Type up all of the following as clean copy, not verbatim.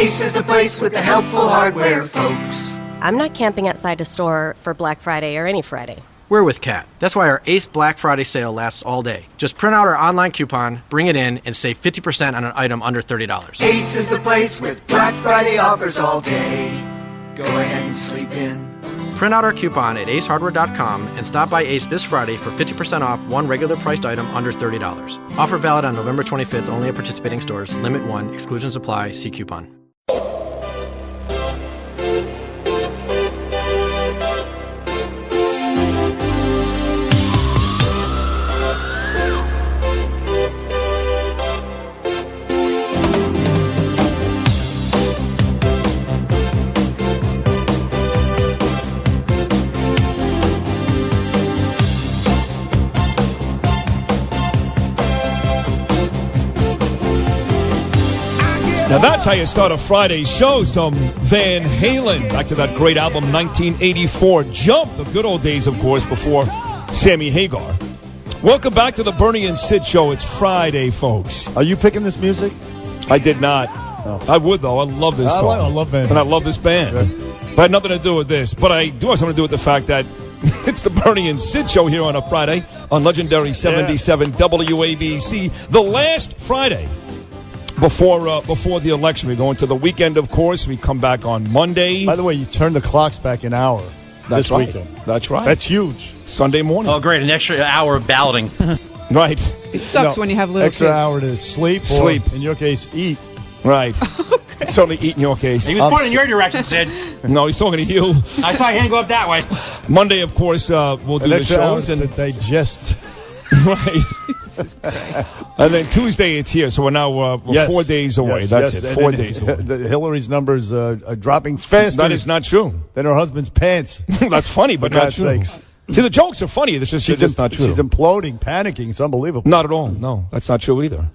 Ace is the place with the helpful hardware, folks. I'm not camping outside a store for Black Friday or any Friday. We're with Kat. That's why our Ace Black Friday sale lasts all day. Just print out our online coupon, bring it in, and save 50% on an item under $30. Ace is the place with Black Friday offers all day. Go ahead and sleep in. Print out our coupon at acehardware.com and stop by Ace this Friday for 50% off one regular priced item under $30. Offer valid on November 25th only at participating stores. Limit 1. Exclusions apply. See coupon. Now that's how you start a Friday show. Some Van Halen. Back to that great album, 1984. Jump, the good old days, of course, before Sammy Hagar. Welcome back to the Bernie and Sid Show. It's Friday, folks. Are you picking this music? I did not. Oh. I would, though. I love this song. I love Van Halen. And I love this band. But had nothing to do with this. But I do have something to do with the fact that it's the Bernie and Sid Show here on a Friday on legendary 77 WABC. The last Friday before the election. We go into the weekend, of course. We come back on Monday. By the way, you turn the clocks back an hour this weekend. That's right. That's huge. Sunday morning. Oh, great. An extra hour of balloting. Right. It sucks when you have little extra kids. hour to sleep. Or, in your case, eat. Right. Certainly eat in your case. He was pointing in your direction, Sid. No, he's talking to you. I saw your hand go up that way. Monday, of course, we'll do the shows. And to digest. Right. And then Tuesday it's here, so we're now 4 days away. Yes, That's yes. it. 4 days away. Hillary's numbers are dropping faster. That is not true. Than her husband's pants. That's funny, but For not God's true. sakes. See, the jokes are funny. It's just not true. She's imploding, panicking. It's unbelievable. Not at all. No, that's not true either.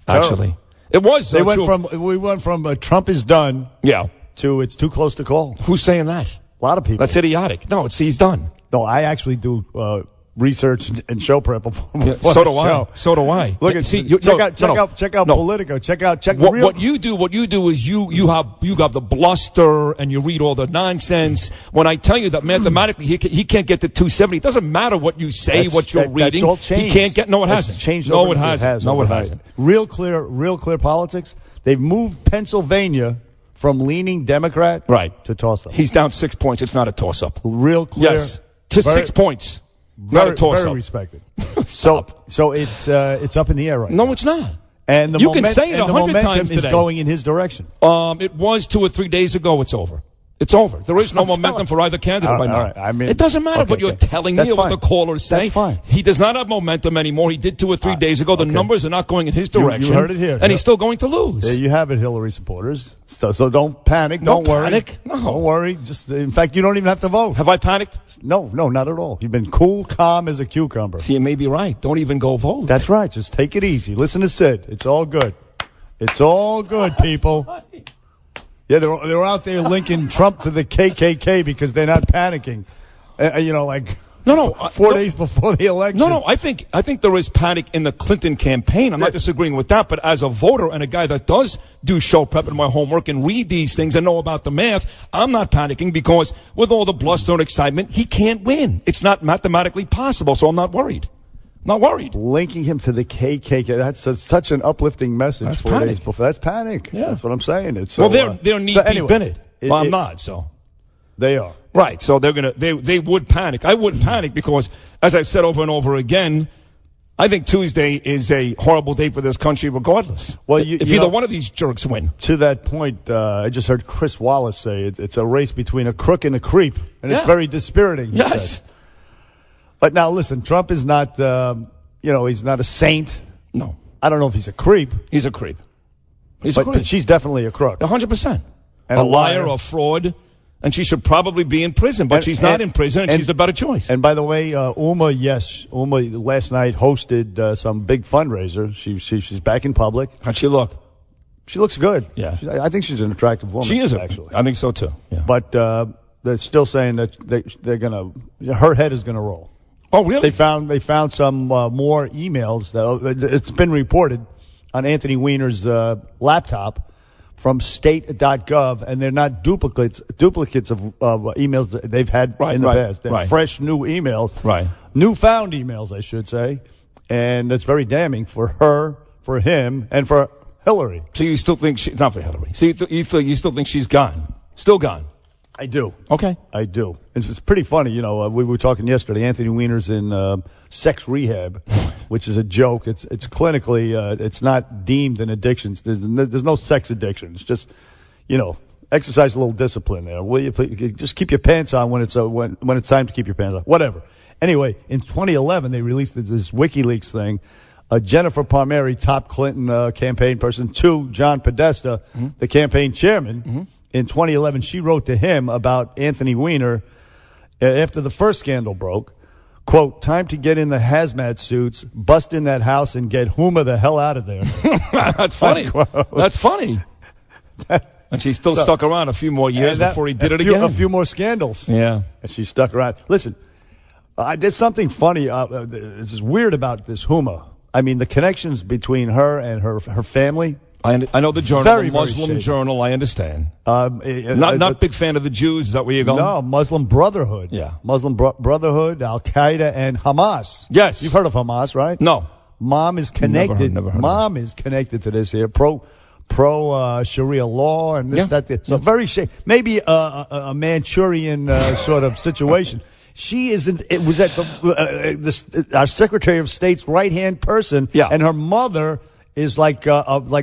Actually, it was. We went from Trump is done. Yeah. To it's too close to call. Who's saying that? A lot of people. That's idiotic. No, he's done. No, I actually do research and show prep before so do I. show. So do I. Look at check out Politico. Check what you do is you have the bluster and you read all the nonsense. When I tell you that mathematically he can't get to 270, it doesn't matter what you say, what you're reading. That's all changed. He can't get. No, it hasn't. Changed. No, it hasn't. No, it hasn't. Real clear politics. They've moved Pennsylvania from leaning Democrat to toss-up. He's down 6 points. It's not a toss-up. Real clear. Yes, to 6 points. Not a toss-up. Very respected. so it's up in the air right now. No, it's not. And you can say it 100 times today. Is going in his direction. It was 2 or 3 days ago. It's over. It's over. There is no momentum for either candidate right now. All right. I mean, it doesn't matter what you're telling me or what the callers say. That's fine. He does not have momentum anymore. He did 2 or 3 days ago. The numbers are not going in his direction. You heard it here. And he's still going to lose. There you have it, Hillary supporters. So don't panic. Don't worry. No. Don't worry. In fact, you don't even have to vote. Have I panicked? No, not at all. You've been cool, calm as a cucumber. See, you may be right. Don't even go vote. That's right. Just take it easy. Listen to Sid. It's all good. It's all good, people. Yeah, they're out there linking Trump to the KKK because they're not panicking. No, 4 days before the election. No, I think there is panic in the Clinton campaign. I'm not disagreeing with that, but as a voter and a guy that does do show prep and my homework and read these things and know about the math, I'm not panicking because with all the bluster and excitement, he can't win. It's not mathematically possible, so I'm not worried. Not worried. Linking him to the KKK, that's such an uplifting message. That's 4 panic. Days before. That's panic. Yeah. That's what I'm saying. It's they're knee deep in it. Well, I'm not, so. They are. Right, so they would panic. I wouldn't panic because, as I've said over and over again, I think Tuesday is a horrible day for this country regardless. Well, if either one of these jerks win. To that point, I just heard Chris Wallace say it's a race between a crook and a creep, and it's very dispiriting, he said. But now, listen, Trump is not, he's not a saint. No. I don't know if he's a creep. He's a creep. But she's definitely a crook. 100%. And a liar, a fraud. And she should probably be in prison, but she's not in prison, and she's the better choice. And by the way, Uma last night hosted some big fundraiser. She's back in public. How'd she look? She looks good. Yeah. I think she's an attractive woman. She is, actually. I think so, too. Yeah. But they're still saying that her head is going to roll. Oh, really? They found some more emails. It's been reported on Anthony Weiner's laptop from state.gov, and they're not duplicates of emails that they've had in the past. They're fresh, new emails. Right. Newfound emails, I should say. And that's very damning for her, for him, and for Hillary. So you still think not for Hillary. So you still think she's gone? Still gone? I do. Okay. I do. It's pretty funny. We were talking yesterday. Anthony Weiner's in sex rehab, which is a joke. It's clinically, it's not deemed an addiction. There's no sex addiction. It's just, exercise a little discipline there. Will you please just keep your pants on when it's time to keep your pants on. Whatever. Anyway, in 2011, they released this WikiLeaks thing. Jennifer Palmieri, top Clinton campaign person, to John Podesta, the campaign chairman. In 2011, she wrote to him about Anthony Weiner after the first scandal broke. Quote, time to get in the hazmat suits, bust in that house, and get Huma the hell out of there. That's funny. That's funny. And she's still stuck around a few more years before he did it again. A few more scandals. Yeah. And she stuck around. Listen, there's something funny. This is weird about this Huma. I mean, the connections between her and her family. I know the journal, very, the Muslim very journal. I understand. Not big fan of the Jews. Is that where you're going? No, Muslim Brotherhood. Yeah, Muslim Brotherhood, Al Qaeda, and Hamas. Yes, you've heard of Hamas, right? No. Mom is connected. Never heard Mom is connected to this here. Pro Sharia law and this that. So very maybe a Manchurian sort of situation. She isn't. It was at our Secretary of State's right-hand person, and her mother is like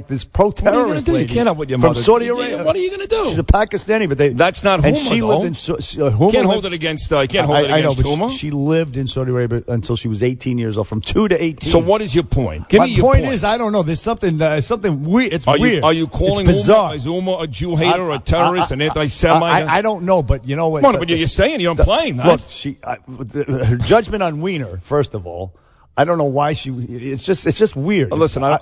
this pro-terrorist lady. You can't have with your from mother. Saudi Arabia. What are you going to do? She's a Pakistani, but that's not Huma. And she lived in Huma. Can't hold it against. Can't hold it against Huma. She lived in Saudi Arabia until she was 18 years old, from 2 to 18. So what is your point? Give me your point. My point is, I don't know. There's something weird. It's weird. Are you calling Huma a Jew hater, a terrorist, an anti-Semite? I don't know, but you know what? Come on, but you're saying you're implying that. Look, her judgment on Weiner, first of all. I don't know why it's just weird. Listen, I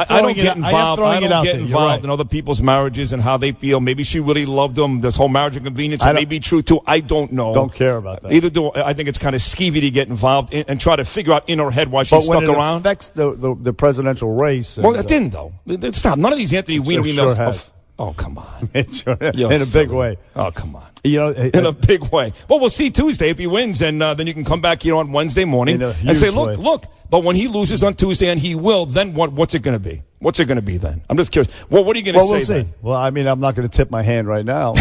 don't get involved. I don't get involved in other people's marriages and how they feel. Maybe she really loved him. This whole marriage of convenience may be true too. I don't know. Don't care about that. Either do I think it's kind of skeevy to get involved and try to figure out in her head why she's stuck around. But when it affects the presidential race. Well, it didn't though. Stop. None of these Anthony Weiner emails. Sure oh, come on. In a big way. Oh, come on. In a big way. Well, we'll see Tuesday if he wins, and then you can come back here on Wednesday morning and say, look. But when he loses on Tuesday, and he will, then what's it going to be? What's it going to be then? I'm just curious. Well, what are you going to say? We'll see. Then? Well, I mean, I'm not going to tip my hand right now.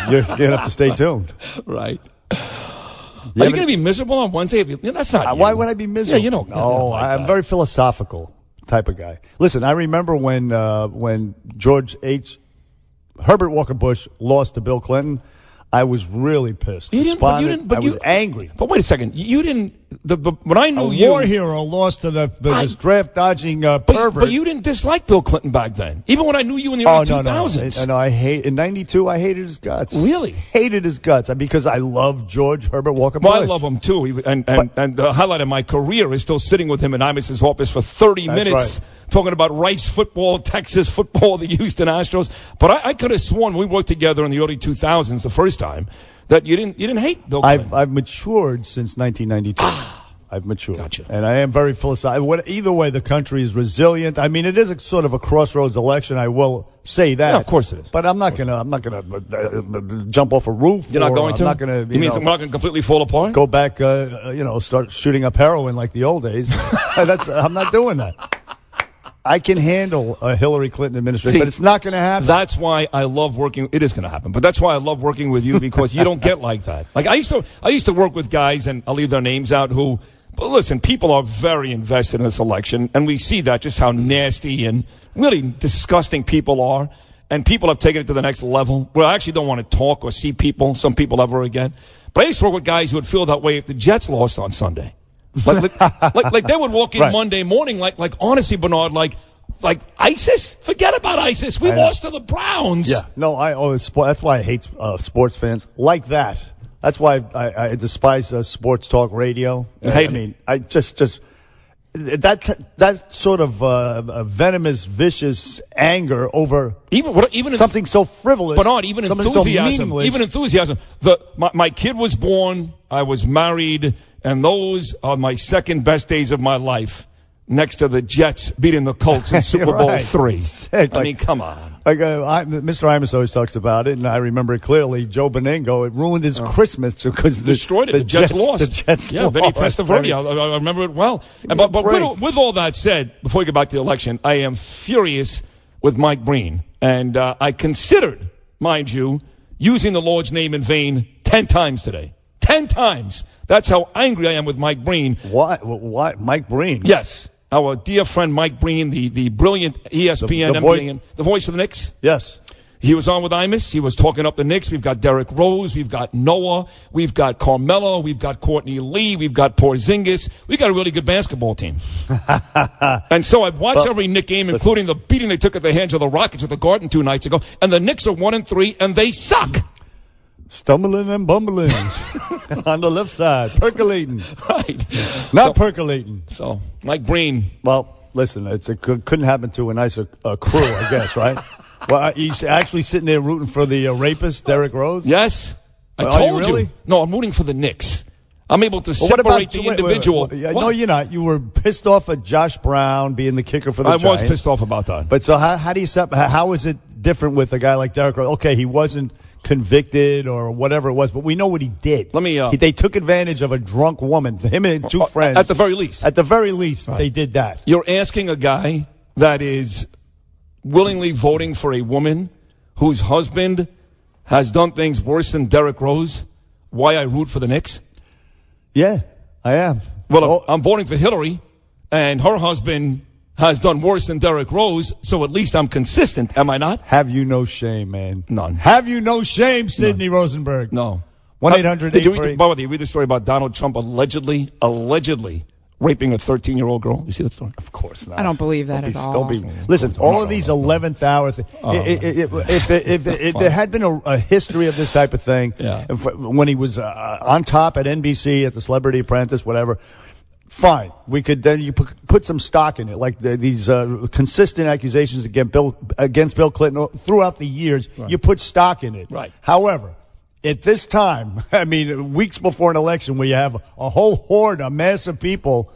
You're going to have to stay tuned. Right. Are you going to be miserable on Wednesday? That's not you. Why would I be miserable? Yeah, you don't. No, I'm very philosophical type of guy. Listen, I remember when George Herbert Walker Bush lost to Bill Clinton. I was really pissed. I was angry. But wait a second. You didn't. When I knew you, a war hero lost to this draft dodging pervert. But you didn't dislike Bill Clinton back then. Even when I knew you in the early 2000s. No, in '92 I hated his guts. Really? Hated his guts because I love George Herbert Walker Bush. Well, I love him too. And the highlight of my career is still sitting with him in Imus's office for 30 minutes. Right. Talking about Rice football, Texas football, the Houston Astros. But I could have sworn we worked together in the early 2000s the first time that you didn't hate Bill Clinton. I've matured since 1992. I've matured. Gotcha. And I am very philosophical. Either way, the country is resilient. I mean, it is a sort of a crossroads election. I will say that. Yeah, of course it is. But I'm not gonna jump off a roof. You're not going to? I'm not gonna. You mean we're not going to completely fall apart? Go back, start shooting up heroin like the old days. I'm not doing that. I can handle a Hillary Clinton administration, but it's not going to happen. That's why I love working. It is going to happen, but that's why I love working with you because you don't get like that. Like I used to work with guys, and I'll leave their names out. But listen, people are very invested in this election, and we see that just how nasty and really disgusting people are. And people have taken it to the next level where I actually don't want to talk or see some people ever again. But I used to work with guys who would feel that way if the Jets lost on Sunday. Like they would walk in Monday morning like honestly, Bernard, like ISIS? Forget about ISIS. We lost to the Browns. Yeah. No, that's why I hate sports fans like that. That's why I despise sports talk radio. I just that sort of venomous, vicious anger over even something so frivolous, but not even enthusiasm. So even enthusiasm. My kid was born. I was married, and those are my second best days of my life. next to the Jets beating the Colts in Super Bowl Right. III. Sick. I mean, come on. Mr. Imus always talks about it, and I remember it clearly. Joe Beningo, it ruined his Christmas because Destroyed it. The Jets lost. The Jets yeah, lost. Benny Testaverde. I remember it well. But with all that said, before we get back to the election, I am furious with Mike Breen. And I considered, mind you, using the Lord's name in vain 10 times today. 10 times. That's how angry I am with Mike Breen. What? Mike Breen? Yes. Our dear friend Mike Breen, the brilliant ESPN the voice of the Knicks. Yes. He was on with Imus. He was talking up the Knicks. We've got Derrick Rose. We've got Noah. We've got Carmelo. We've got Courtney Lee. We've got Porzingis. We've got a really good basketball team. And so I've watched every Knick game, including the beating they took at the hands of the Rockets at the Garden 2 nights ago. And the Knicks are 1-3, and they suck. Stumbling and bumbling on the left side, percolating. Right. Not percolating. So, Mike Breen. Well, listen, it couldn't happen to a nicer crew, I guess, right? Well, he's actually sitting there rooting for the rapist, Derrick Rose? Yes. I Are told you. Really? No, I'm rooting for the Knicks. I'm able to Well, separate the individual. No, you're not. You were pissed off at Josh Brown being the kicker for the Giants. I was pissed off about that. But so how do you how is it different with a guy like Derrick Rose? Okay, he wasn't convicted or whatever it was, but we know what he did. They took advantage of a drunk woman, him and two friends. At the very least. At the very least, right. They did that. You're asking a guy that is willingly voting for a woman whose husband has done things worse than Derrick Rose why I root for the Knicks? Yeah, I am. Well, I'm voting for Hillary, and her husband has done worse than Derrick Rose, so at least I'm consistent, am I not? Have you no shame, man? None. Have you no shame, Sidney Rosenberg? No. 1-800-848. By the way, you read the story about Donald Trump allegedly raping a 13-year-old girl? You see that story? Of course not. I don't believe that at all. Listen, all of these 11th hour things. If there had been a history of this type of thing, when he was on top at NBC, at the Celebrity Apprentice, whatever, fine. We could then you put some stock in it, like these consistent accusations against Bill Clinton throughout the years. Right. You put stock in it. Right. However, at this time, I mean, weeks before an election, where you have a whole horde, a mass of people,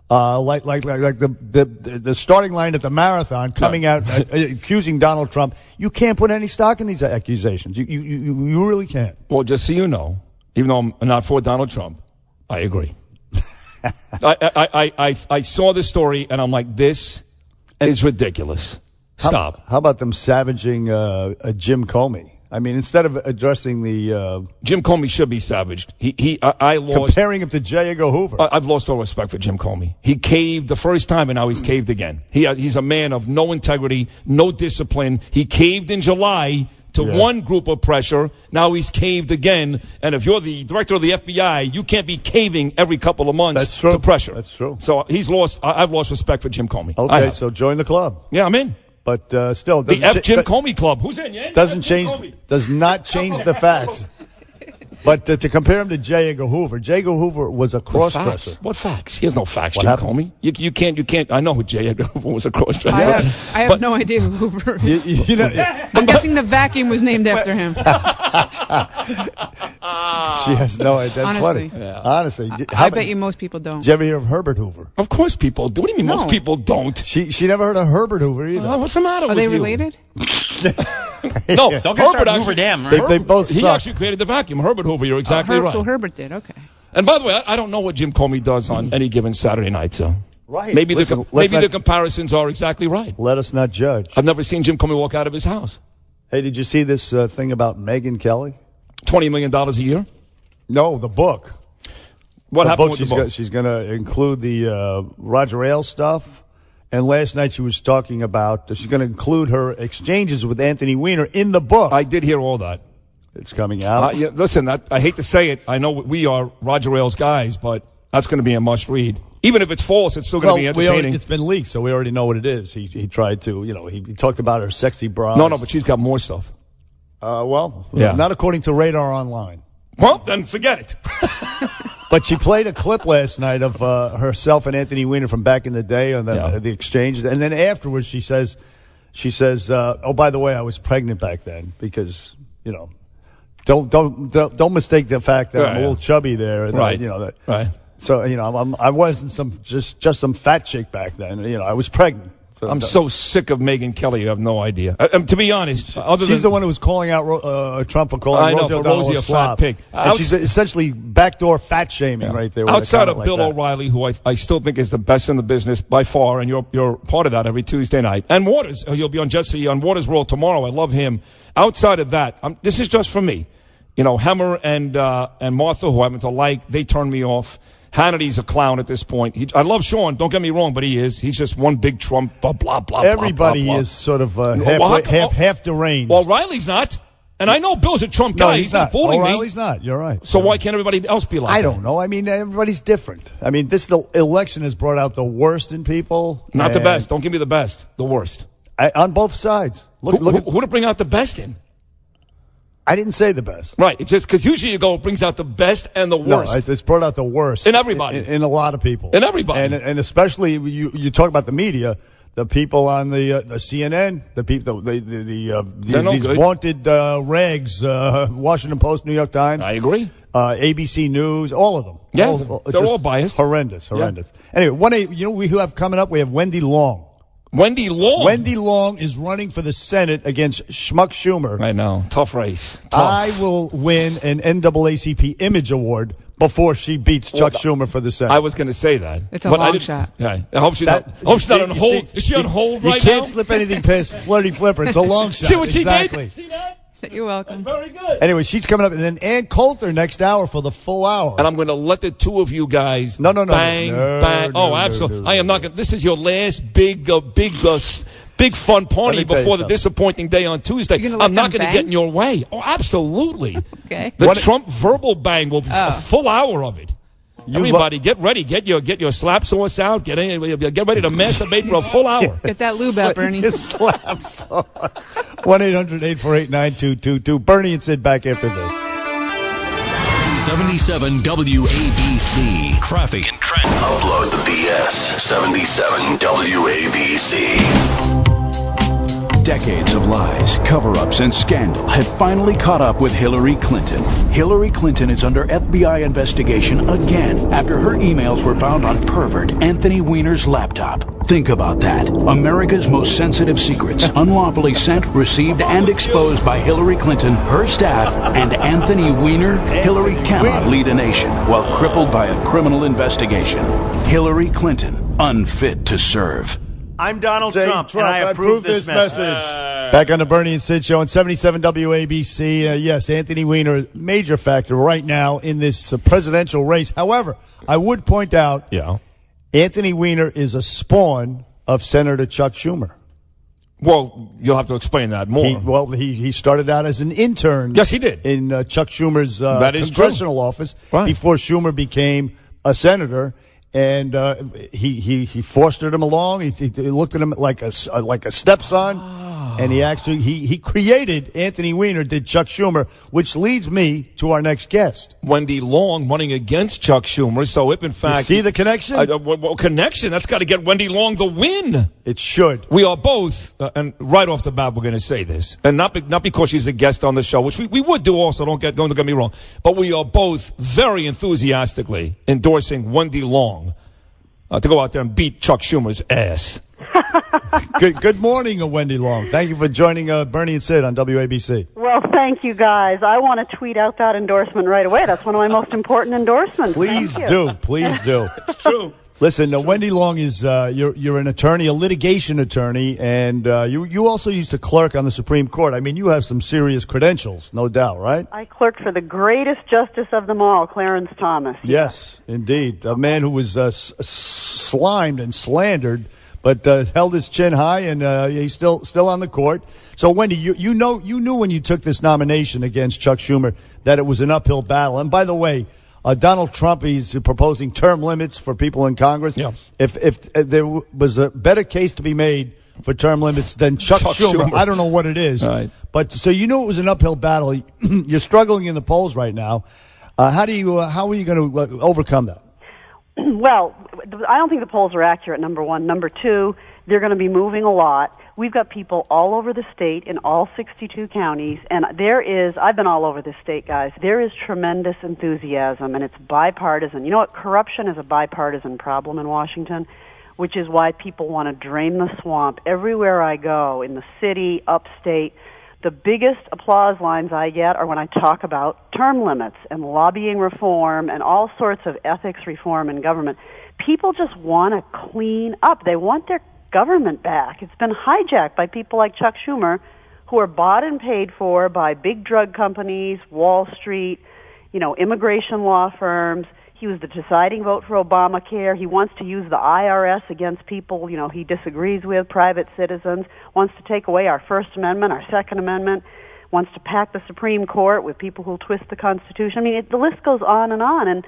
like the starting line at the marathon coming out accusing Donald Trump, you can't put any stock in these accusations. You really can't. Well, just so you know, even though I'm not for Donald Trump, I agree. I saw this story and I'm like, this is ridiculous. Stop. How about them savaging Jim Comey? I mean, instead of addressing the Jim Comey should be savaged. I lost comparing him to J. Edgar Hoover. I've lost all respect for Jim Comey. He caved the first time, and now he's caved again. He's a man of no integrity, no discipline. He caved in July to one group of pressure. Now he's caved again. And if you're the director of the FBI, you can't be caving every couple of months to pressure. That's true. So I've lost respect for Jim Comey. Okay, so join the club. Yeah, I'm in. But still, the Jim Comey Club. Who's in? Yeah, does not change the facts. But to compare him to J. Edgar Hoover, J. Edgar Hoover was a cross-dresser. What facts? He has no facts, What Jim happened? Comey. You can't. I know who J. Edgar Hoover was, a cross-dresser. I have no idea who Hoover is. I'm guessing the vacuum was named after him. She has no idea. That's Honestly. funny. Yeah. Honestly. I bet you most people don't. Did you ever hear of Herbert Hoover? Of course people do. What do you mean most people don't? She never heard of Herbert Hoover either. What's the matter with you? Are they related? No, don't get started Hoover Dam. They both He suck. actually created the vacuum. Herbert Hoover, you're exactly right. So Herbert did, okay. And by the way, I don't know what Jim Comey does on any given Saturday night, so Right. maybe Listen, the comparisons are exactly right. Let us not judge. I've never seen Jim Comey walk out of his house. Hey, did you see this thing about Megyn Kelly? $20 million a year? No, the book. What happened with the she's book? She's going to include the Roger Ailes stuff. And last night she was talking about she's going to include her exchanges with Anthony Weiner in the book. I did hear all that. It's coming out. Listen, I hate to say it. I know we are Roger Ailes guys, but that's going to be a must-read. Even if it's false, it's still going to be entertaining. It's been leaked, so we already know what it is. He tried to, he talked about her sexy bras. No, but she's got more stuff. Not according to Radar Online. Well, then forget it. But she played a clip last night of herself and Anthony Weiner from back in the day on the exchanges, and then afterwards she says, "Oh, by the way, I was pregnant back then because don't mistake the fact that I'm a little chubby there." Right. That, right. So, I wasn't just some fat chick back then. I was pregnant. So I'm so sick of Megyn Kelly. You have no idea. To be honest, she's the one who was calling out Trump for calling Rosie a fat pig. And she's essentially backdoor fat shaming right there. Outside of Bill O'Reilly, who I still think is the best in the business by far, and you're part of that every Tuesday night. And Waters, you'll be on Jesse on Waters World tomorrow. I love him. Outside of that, this is just for me. Hemmer and Martha, who I happen to like, they turn me off. Hannity's a clown at this point. I love Sean, don't get me wrong, but he is. He's just one big Trump, blah, blah, blah, Everybody blah, blah, blah. is sort of half deranged. Well, Riley's not. And I know Bill's a Trump guy. No, he's not fooling me. Riley's not. You're right. So why can't everybody else be like that? I don't know. I mean, everybody's different. I mean, the election has brought out the worst in people. Not the best. Don't give me the best. The worst. On both sides. Who to bring out the best in? I didn't say the best. Right. It's just because usually you go, it brings out the best and the worst. No, it's brought out the worst. In everybody. In a lot of people. In everybody. And especially, you talk about the media, the people on the CNN, the people, these vaunted rags, Washington Post, New York Times. I agree. ABC News, all of them. Yeah, they're all biased. Horrendous. Yeah. Anyway, we have coming up, we have Wendy Long. Wendy Long? Wendy Long is running for the Senate against Schmuck Schumer. I know. Tough race. Tough. I will win an NAACP Image Award before she beats Chuck Schumer for the Senate. I was going to say that. It's a long shot. Yeah. I hope she's not on hold. Is she on hold right now? You can't slip anything past Flirty Flipper. It's a long shot. See what she did? See that? You're welcome. That's very good. Anyway, she's coming up, and then Ann Coulter next hour for the full hour. And I'm going to let the two of you guys bang. Absolutely. I am not going to. This is your last big fun party before the disappointing day on Tuesday. I'm not going to get in your way. Oh, absolutely. Okay. The Trump verbal bang will be a full hour of it. Everybody, get ready. Get your slap sauce out. Get ready to masturbate for a full hour. Get that lube out, Bernie. Slap sauce. 1-800-848-9222. Bernie and Sid back after this. 77 WABC. Traffic and trend. Upload the BS. 77 WABC. Decades of lies, cover-ups, and scandal had finally caught up with Hillary Clinton. Hillary Clinton is under FBI investigation again after her emails were found on pervert Anthony Weiner's laptop. Think about that. America's most sensitive secrets, unlawfully sent, received, and exposed by Hillary Clinton, her staff, and Anthony Weiner. Hillary cannot lead a nation while crippled by a criminal investigation. Hillary Clinton, unfit to serve. I'm Donald Trump, and I approve this message. Back on the Bernie and Sid show on 77 WABC. Yes, Anthony Weiner, major factor right now in this presidential race. However, I would point out, Anthony Weiner is a spawn of Senator Chuck Schumer. Well, you'll have to explain that more. He started out as an intern. Yes, he did. In Chuck Schumer's congressional office before Schumer became a senator. And he fostered him along. He looked at him like a stepson, and he created Anthony Weiner, did Chuck Schumer, which leads me to our next guest, Wendy Long, running against Chuck Schumer. So if in fact, you see the connection, connection, that's got to get Wendy Long the win. It should. We are both, and right off the bat, we're going to say this, and not because she's a guest on the show, which we would do also. Don't get me wrong, but we are both very enthusiastically endorsing Wendy Long. To go out there and beat Chuck Schumer's ass. Good morning, Wendy Long. Thank you for joining Bernie and Sid on WABC. Well, thank you, guys. I want to tweet out that endorsement right away. That's one of my most important endorsements. Please do. It's true. Listen, Wendy Long is you're an attorney, a litigation attorney, and you also used to clerk on the Supreme Court. I mean, you have some serious credentials, no doubt, right? I clerked for the greatest justice of them all, Clarence Thomas. Yes, indeed, a man who was slimed and slandered, but held his chin high, and he's still on the court. So, Wendy, you knew when you took this nomination against Chuck Schumer that it was an uphill battle. And by the way, Donald Trump, he's proposing term limits for people in Congress. Yeah. If there was a better case to be made for term limits than Chuck Schumer, I don't know what it is. Right. But so you knew it was an uphill battle. You're struggling in the polls right now. How are you going to overcome that? Well, I don't think the polls are accurate, number one. Number two, they're going to be moving a lot. We've got people all over the state in all 62 counties, and I've been all over this state, guys. There is tremendous enthusiasm, and it's bipartisan. You know what? Corruption is a bipartisan problem in Washington, which is why people want to drain the swamp. Everywhere I go, in the city, upstate, the biggest applause lines I get are when I talk about term limits and lobbying reform and all sorts of ethics reform in government. People just want to clean up. They want their government back. It's been hijacked by people like Chuck Schumer, who are bought and paid for by big drug companies, Wall Street, immigration law firms. He was the deciding vote for Obamacare. He wants to use the IRS against people, he disagrees with, private citizens, wants to take away our First Amendment, our Second Amendment, wants to pack the Supreme Court with people who twist the Constitution. I mean, the list goes on, and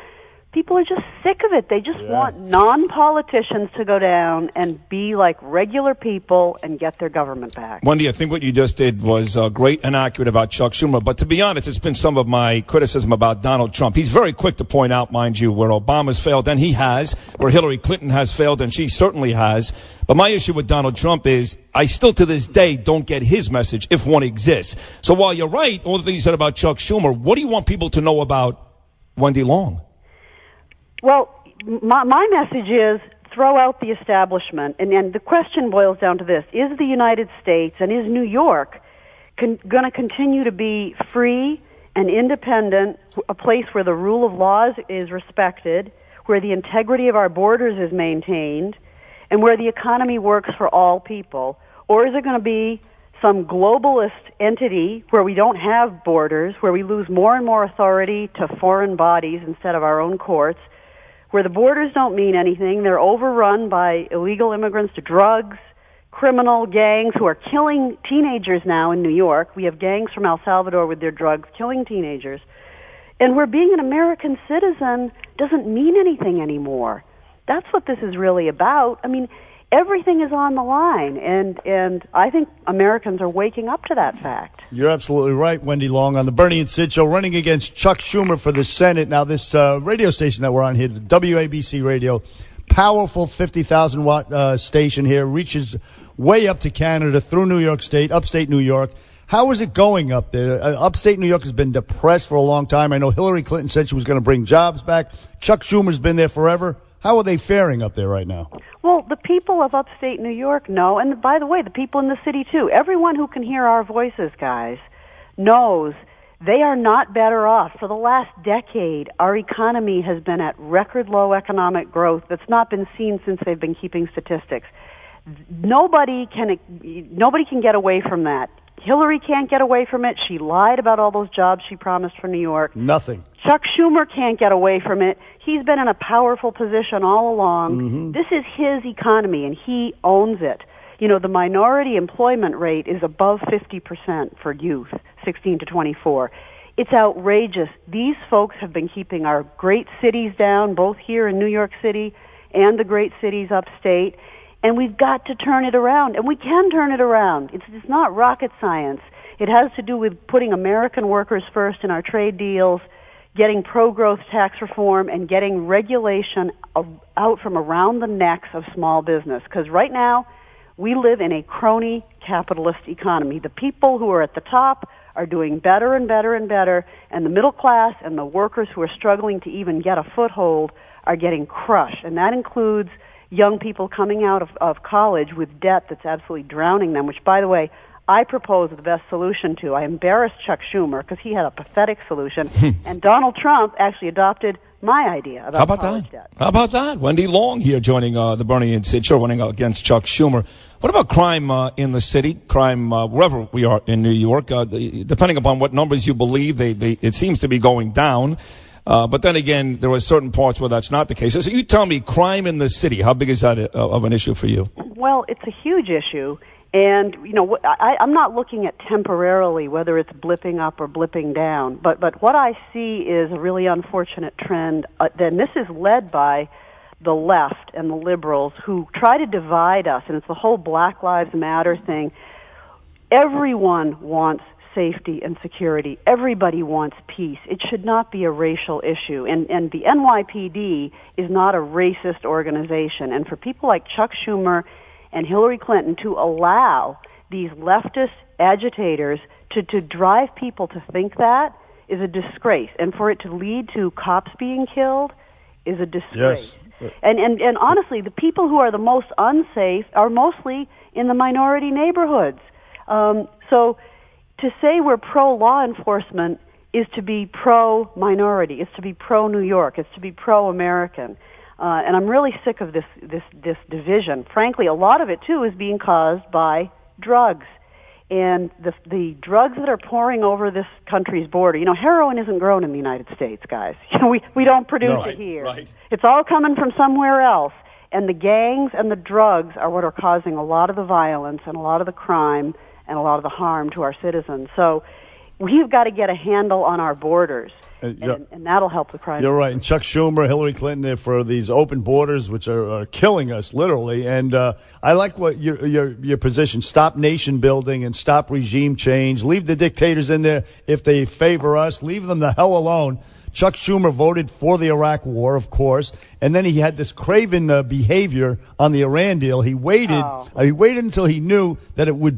people are just sick of it. They just want non-politicians to go down and be like regular people and get their government back. Wendy, I think what you just did was great and accurate about Chuck Schumer. But to be honest, it's been some of my criticism about Donald Trump. He's very quick to point out, mind you, where Obama's failed, and he has, where Hillary Clinton has failed, and she certainly has. But my issue with Donald Trump is I still to this day don't get his message, if one exists. So while you're right, all the things you said about Chuck Schumer, what do you want people to know about Wendy Long? Well, my message is throw out the establishment. And the question boils down to this. Is the United States and is New York going to continue to be free and independent, a place where the rule of laws is respected, where the integrity of our borders is maintained, and where the economy works for all people? Or is it going to be some globalist entity where we don't have borders, where we lose more and more authority to foreign bodies instead of our own courts, where the borders don't mean anything? They're overrun by illegal immigrants, drugs, criminal gangs who are killing teenagers now in New York. We have gangs from El Salvador with their drugs killing teenagers. And where being an American citizen doesn't mean anything anymore. That's what this is really about. I mean, everything is on the line, and I think Americans are waking up to that fact. You're absolutely right, Wendy Long, on the Bernie and Sid Show, running against Chuck Schumer for the Senate. Now, this radio station that we're on here, the WABC radio, powerful 50,000-watt station here, reaches way up to Canada, through New York State, upstate New York. How is it going up there? Upstate New York has been depressed for a long time. I know Hillary Clinton said she was going to bring jobs back. Chuck Schumer's been there forever. How are they faring up there right now? Well, the people of upstate New York know, and by the way, the people in the city too. Everyone who can hear our voices, guys, knows they are not better off. For the last decade, our economy has been at record low economic growth that's not been seen since they've been keeping statistics. Nobody can get away from that. Hillary can't get away from it. She lied about all those jobs she promised for New York. Nothing. Chuck Schumer can't get away from it. He's been in a powerful position all along. Mm-hmm. This is his economy, and he owns it. The minority employment rate is above 50% for youth, 16 to 24. It's outrageous. These folks have been keeping our great cities down, both here in New York City and the great cities upstate. And we've got to turn it around, and we can turn it around. It's not rocket science. It has to do with putting American workers first in our trade deals, getting pro-growth tax reform, and getting regulation out from around the necks of small business. Because right now, we live in a crony capitalist economy. The people who are at the top are doing better and better and better, and the middle class and the workers who are struggling to even get a foothold are getting crushed. And that includes young people coming out of college with debt that's absolutely drowning them, which, by the way, I propose the best solution to. I embarrassed Chuck Schumer because he had a pathetic solution, and Donald Trump actually adopted my idea about college debt. How about that? Wendy Long here joining the Bernie and Sid Show, running against Chuck Schumer. What about crime in the city, crime wherever we are in New York? Depending upon what numbers you believe, it seems to be going down. But then again, there are certain parts where that's not the case. So you tell me, crime in the city, how big is that of an issue for you? Well, it's a huge issue. And, I'm not looking at temporarily whether it's blipping up or blipping down. But what I see is a really unfortunate trend. Then this is led by the left and the liberals who try to divide us. And it's the whole Black Lives Matter thing. Everyone wants safety and security. Everybody wants peace. It should not be a racial issue. And the NYPD is not a racist organization. And for people like Chuck Schumer and Hillary Clinton to allow these leftist agitators to drive people to think that is a disgrace. And for it to lead to cops being killed is a disgrace. Yes. And honestly, the people who are the most unsafe are mostly in the minority neighborhoods. So to say we're pro-law enforcement is to be pro-minority, it's to be pro-New York, it's to be pro-American. And I'm really sick of this division. Frankly, a lot of it, too, is being caused by drugs. And the drugs that are pouring over this country's border. Heroin isn't grown in the United States, guys. We don't produce it here. Right. It's all coming from somewhere else. And the gangs and the drugs are what are causing a lot of the violence and a lot of the crime and a lot of the harm to our citizens. So we've got to get a handle on our borders. And that'll help the crime. You're right. And Chuck Schumer, Hillary Clinton, for these open borders, which are killing us, literally. And I like what your position. Stop nation building and stop regime change. Leave the dictators in there if they favor us. Leave them the hell alone. Chuck Schumer voted for the Iraq war, of course, and then he had this craven behavior on the Iran deal. He waited. He waited until he knew that it would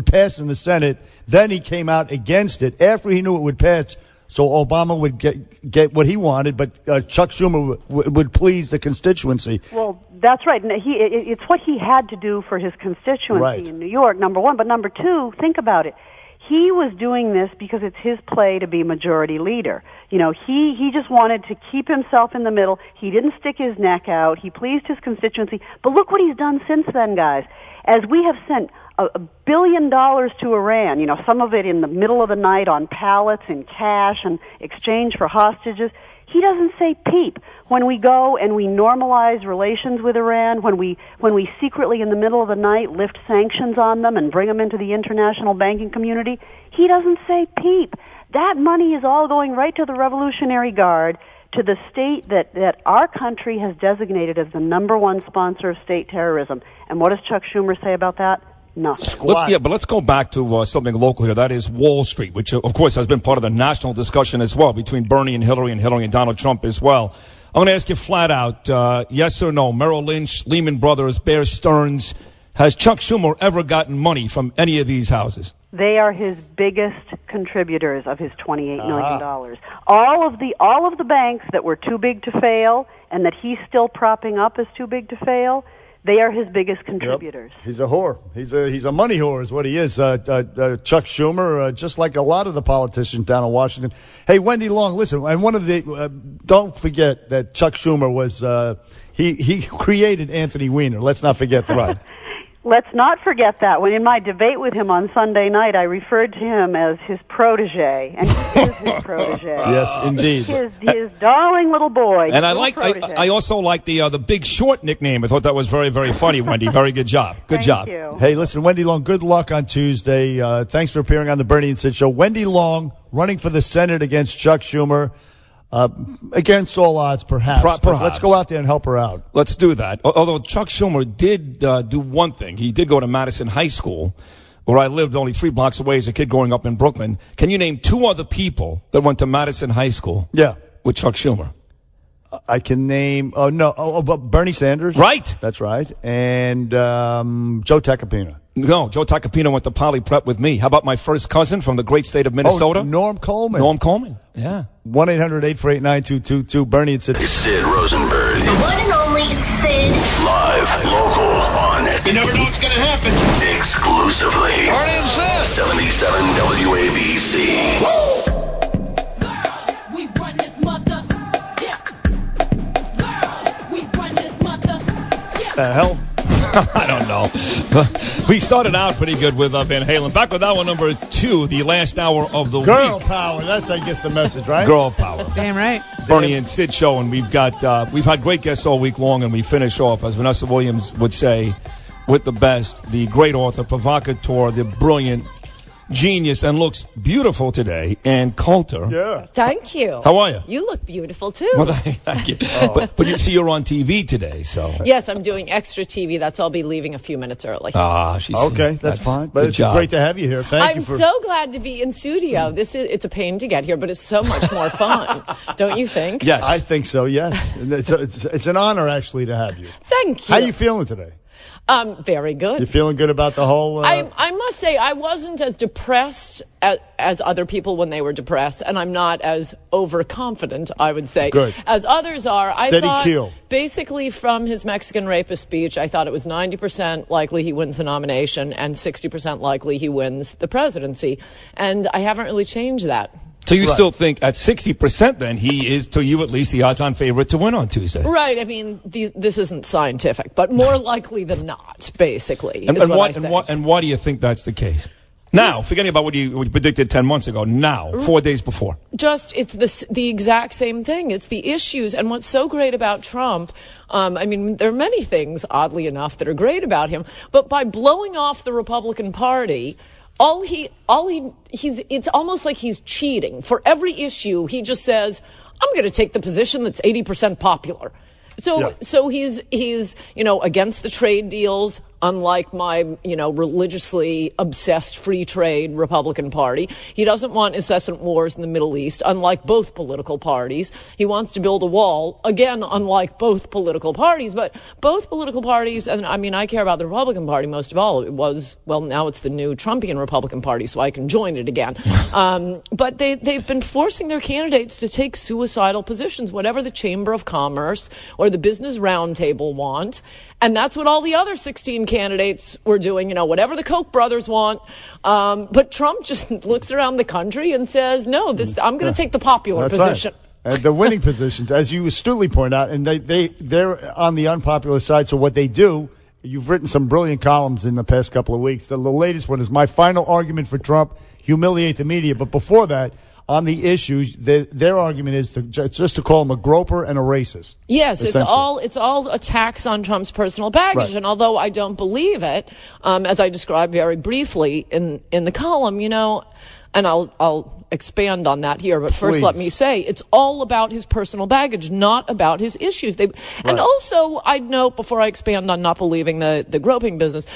pass in the Senate. Then he came out against it after he knew it would pass, so Obama would get what he wanted, but Chuck Schumer would please the constituency. Well, that's right. It's what he had to do for his constituency in New York, number one. But number two, think about it. He was doing this because it's his play to be majority leader. He just wanted to keep himself in the middle. He didn't stick his neck out. He pleased his constituency. But look what he's done since then, guys. As we have sent $1 billion to Iran, some of it in the middle of the night on pallets in cash and exchange for hostages, he doesn't say peep. When we go and we normalize relations with Iran, when we secretly in the middle of the night lift sanctions on them and bring them into the international banking community, he doesn't say peep. That money is all going right to the Revolutionary Guard, to the state that our country has designated as the number one sponsor of state terrorism. And what does Chuck Schumer say about that? Nothing. But let's go back to something local here. That is Wall Street, which, of course, has been part of the national discussion as well between Bernie and Hillary and Donald Trump as well. I'm going to ask you flat out, yes or no, Merrill Lynch, Lehman Brothers, Bear Stearns, has Chuck Schumer ever gotten money from any of these houses? They are his biggest contributors of his $28 million. All of the banks that were too big to fail and that he's still propping up as too big to fail, they are his biggest contributors. Yep. He's a whore. He's a money whore is what he is. Chuck Schumer, just like a lot of the politicians down in Washington. Hey, Wendy Long, listen, and one of the don't forget that Chuck Schumer was he created Anthony Weiner. Let's not forget that. Right. Let's not forget that. When in my debate with him on Sunday night, I referred to him as his protege, and he is his protege. Yes, indeed. His darling little boy. And I also like the Big Short nickname. I thought that was very, very funny, Wendy. Very good job. Good job. Thank you. Hey, listen, Wendy Long, good luck on Tuesday. Thanks for appearing on the Bernie and Sid Show. Wendy Long running for the Senate against Chuck Schumer. Against all odds, perhaps. Let's go out there and help her out. Let's do that. Although Chuck Schumer did do one thing. He did go to Madison High School, where I lived only 3 blocks away as a kid growing up in Brooklyn. Can you name 2 other people that went to Madison High School? Yeah. With Chuck Schumer? I can name, Bernie Sanders. Right. That's right. And Joe Tacopina. No, Joe Tacopina went to Poly Prep with me. How about my first cousin from the great state of Minnesota? Norm Coleman. Norm Coleman, yeah. 1-800-848-9222. Bernie and Sid. Sid Rosenberg. The one and only Sid. Live, local, on it. You never know what's going to happen. Exclusively. Bernie and Sid. 77 WABC. Woo! The hell? I don't know. We started out pretty good with Van Halen. Back with hour number 2, the last hour of the Girl week. power. That's, I guess, the message, right? Girl power. Damn right. Bernie and Sid Show, and we've had great guests all week long, and we finish off, as Vanessa Williams would say, with the best, the great author, provocateur, the brilliant genius and looks beautiful today, and Coulter. Yeah. Thank you. How are you? You look beautiful, too. Well, thank you. But you see, you're on TV today, so. Yes, I'm doing extra TV. That's why I'll be leaving a few minutes early. She's okay. That's fine. But it's great to have you here. I'm so glad to be in studio. It's a pain to get here, but it's so much more fun. Don't you think? Yes. I think so, yes. It's an honor, actually, to have you. Thank you. How are you feeling today? Very good. You feeling good about the whole... I must say, I wasn't as depressed as other people when they were depressed, and I'm not as overconfident, I would say, as others are. Steady keel. Basically, from his Mexican rapist speech, I thought it was 90% likely he wins the nomination and 60% likely he wins the presidency, and I haven't really changed that. So you still think at 60% then he is, to you at least, the odds-on favorite to win on Tuesday? Right. I mean, this isn't scientific, but more likely than not, basically. And why do you think that's the case? Now, forgetting about what you predicted 10 months ago, now, 4 days before. It's the exact same thing. It's the issues. And what's so great about Trump, I mean, there are many things, oddly enough, that are great about him, but by blowing off the Republican Party, it's almost like he's cheating. For every issue, he just says, I'm going to take the position that's 80% popular. So he's against the trade deals, unlike my, religiously obsessed free trade Republican Party. He doesn't want incessant wars in the Middle East, unlike both political parties. He wants to build a wall, again, unlike both political parties. But both political parties, and I mean, I care about the Republican Party most of all. Now it's the new Trumpian Republican Party, so I can join it again. But they've been forcing their candidates to take suicidal positions, whatever the Chamber of Commerce or the Business Roundtable want. And that's what all the other 16 candidates were doing, whatever the Koch brothers want. But Trump just looks around the country and says, no, I'm going to take the popular position. Right. The winning positions, as you astutely point out, and they're on the unpopular side. So what they do, you've written some brilliant columns in the past couple of weeks. The latest one is my final argument for Trump, humiliate the media. But before that, on the issues, their argument is just to call him a groper and a racist. Yes, it's all attacks on Trump's personal baggage. Right. And although I don't believe it, as I described very briefly in the column, and I'll expand on that here, but first let me say it's all about his personal baggage, not about his issues. And also, I'd note before I expand on not believing the groping business,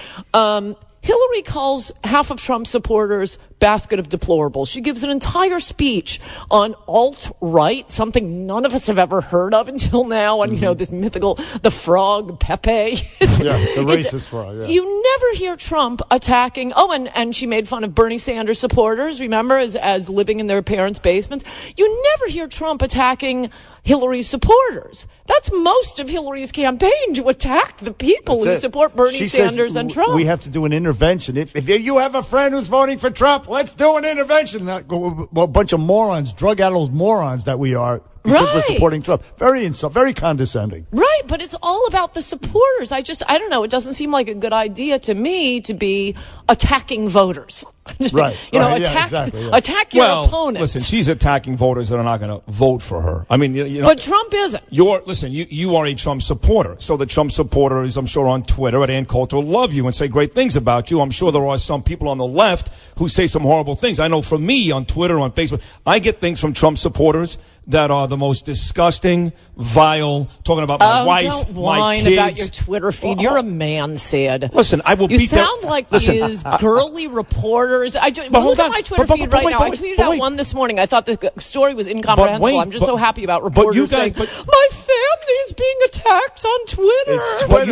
Hillary calls half of Trump's supporters basket of deplorables. She gives an entire speech on alt-right, something none of us have ever heard of until now, and, this mythical, the frog, Pepe. The racist frog, yeah. You never hear Trump attacking, and she made fun of Bernie Sanders supporters, remember, as living in their parents' basements. You never hear Trump attacking Hillary's supporters. That's most of Hillary's campaign, to attack the people who support Bernie Sanders and Trump. We have to do an intervention. If you have a friend who's voting for Trump, let's do an intervention. A bunch of morons, drug-addled morons that we are, because we're supporting Trump. Very condescending. Right, but it's all about the supporters. I don't know. It doesn't seem like a good idea to me to be attacking voters. Right. Attack your opponents. Listen, she's attacking voters that are not going to vote for her. I mean, but Trump isn't. You are a Trump supporter. So the Trump supporters, I'm sure, on Twitter at Ann Coulter love you and say great things about you. I'm sure there are some people on the left who say some horrible things. I know from me on Twitter, on Facebook, I get things from Trump supporters that are the most disgusting, vile, talking about my wife, don't my whine kids. About your Twitter feed. You're a man, Sid. Listen, I will You beat that. sound like these girly reporters. Look at my Twitter feed right now. I tweeted out one this morning. I thought the story was incomprehensible. I'm just so happy about reporters saying, my family's being attacked on Twitter. But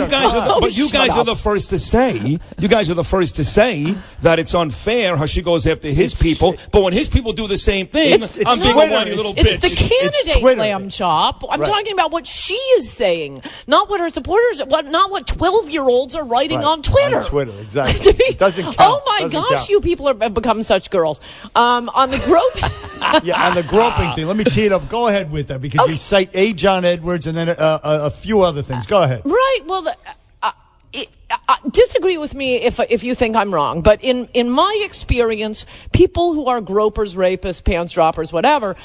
you guys are the first to say, that it's unfair how she goes after his people. But when his people do the same thing, I'm being a whiny little bitch. It's the candidate, lamb chop. I'm talking about what she is saying, not what her supporters, not what 12-year-olds are writing on Twitter. On Twitter, exactly. It doesn't count. Oh my gosh, you people have become such girls. On the groping. On the groping thing, let me tee it up. Go ahead with that, because you cite A. John Edwards and then a few other things. Go ahead. Right. Well, disagree with me if you think I'm wrong, but in my experience, people who are gropers, rapists, pants droppers, whatever,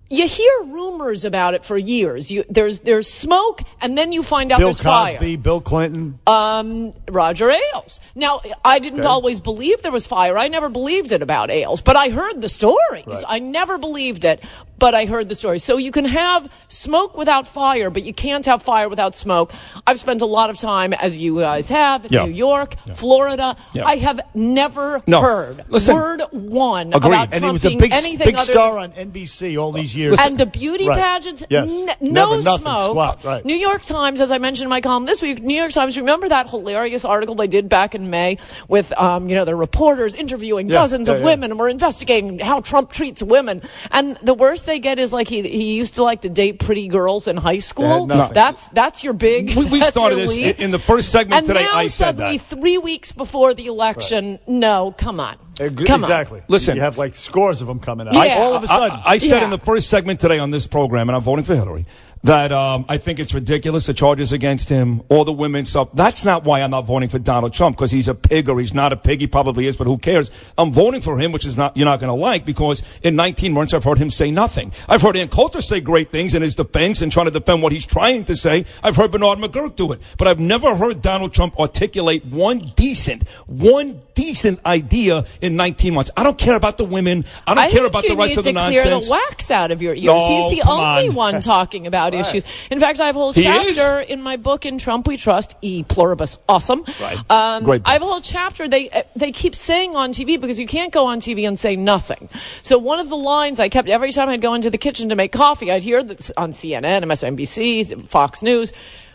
You hear rumors about it for years. There's smoke, and then you find out there's fire. Bill Cosby, Bill Clinton. Roger Ailes. Now, I didn't always believe there was fire. I never believed it about Ailes, but I heard the stories. Right. I never believed it, but I heard the stories. So you can have smoke without fire, but you can't have fire without smoke. I've spent a lot of time, as you guys have, in New York, Florida. I have never heard word one about Trump being anything other star on NBC all these years. And the beauty pageants, no smoke. Squat, right. New York Times, as I mentioned in my column this week, New York Times, remember that hilarious article they did back in May with, the reporters interviewing dozens of women, and we're investigating how Trump treats women. And the worst they get is like he used to like to date pretty girls in high school. That's your big. We started this in the first segment today. I said that. And now suddenly 3 weeks before the election, no, come on. Exactly. Listen, you have like scores of them coming out. Yeah. All of a sudden. I said in the first segment today on this program, and I'm voting for Hillary, that I think it's ridiculous, the charges against him, all the women stuff. That's not why I'm not voting for Donald Trump, because he's a pig or he's not a pig. He probably is, but who cares? I'm voting for him, which is you're not going to like, because in 19 months I've heard him say nothing. I've heard Ann Coulter say great things in his defense and trying to defend what he's trying to say. I've heard Bernard McGurk do it. But I've never heard Donald Trump articulate one decent idea in 19 months. I don't care about the women. I don't care about the rest of the nonsense. You need to clear the wax out of your ears. He's the only one talking about issues. In fact, I have a whole chapter in my book, In Trump We Trust, E Pluribus Awesome. Right. Great book. I have a whole chapter they keep saying on TV, because you can't go on TV and say nothing. So one of the lines I kept every time I'd go into the kitchen to make coffee, I'd hear that on CNN, MSNBC, Fox News,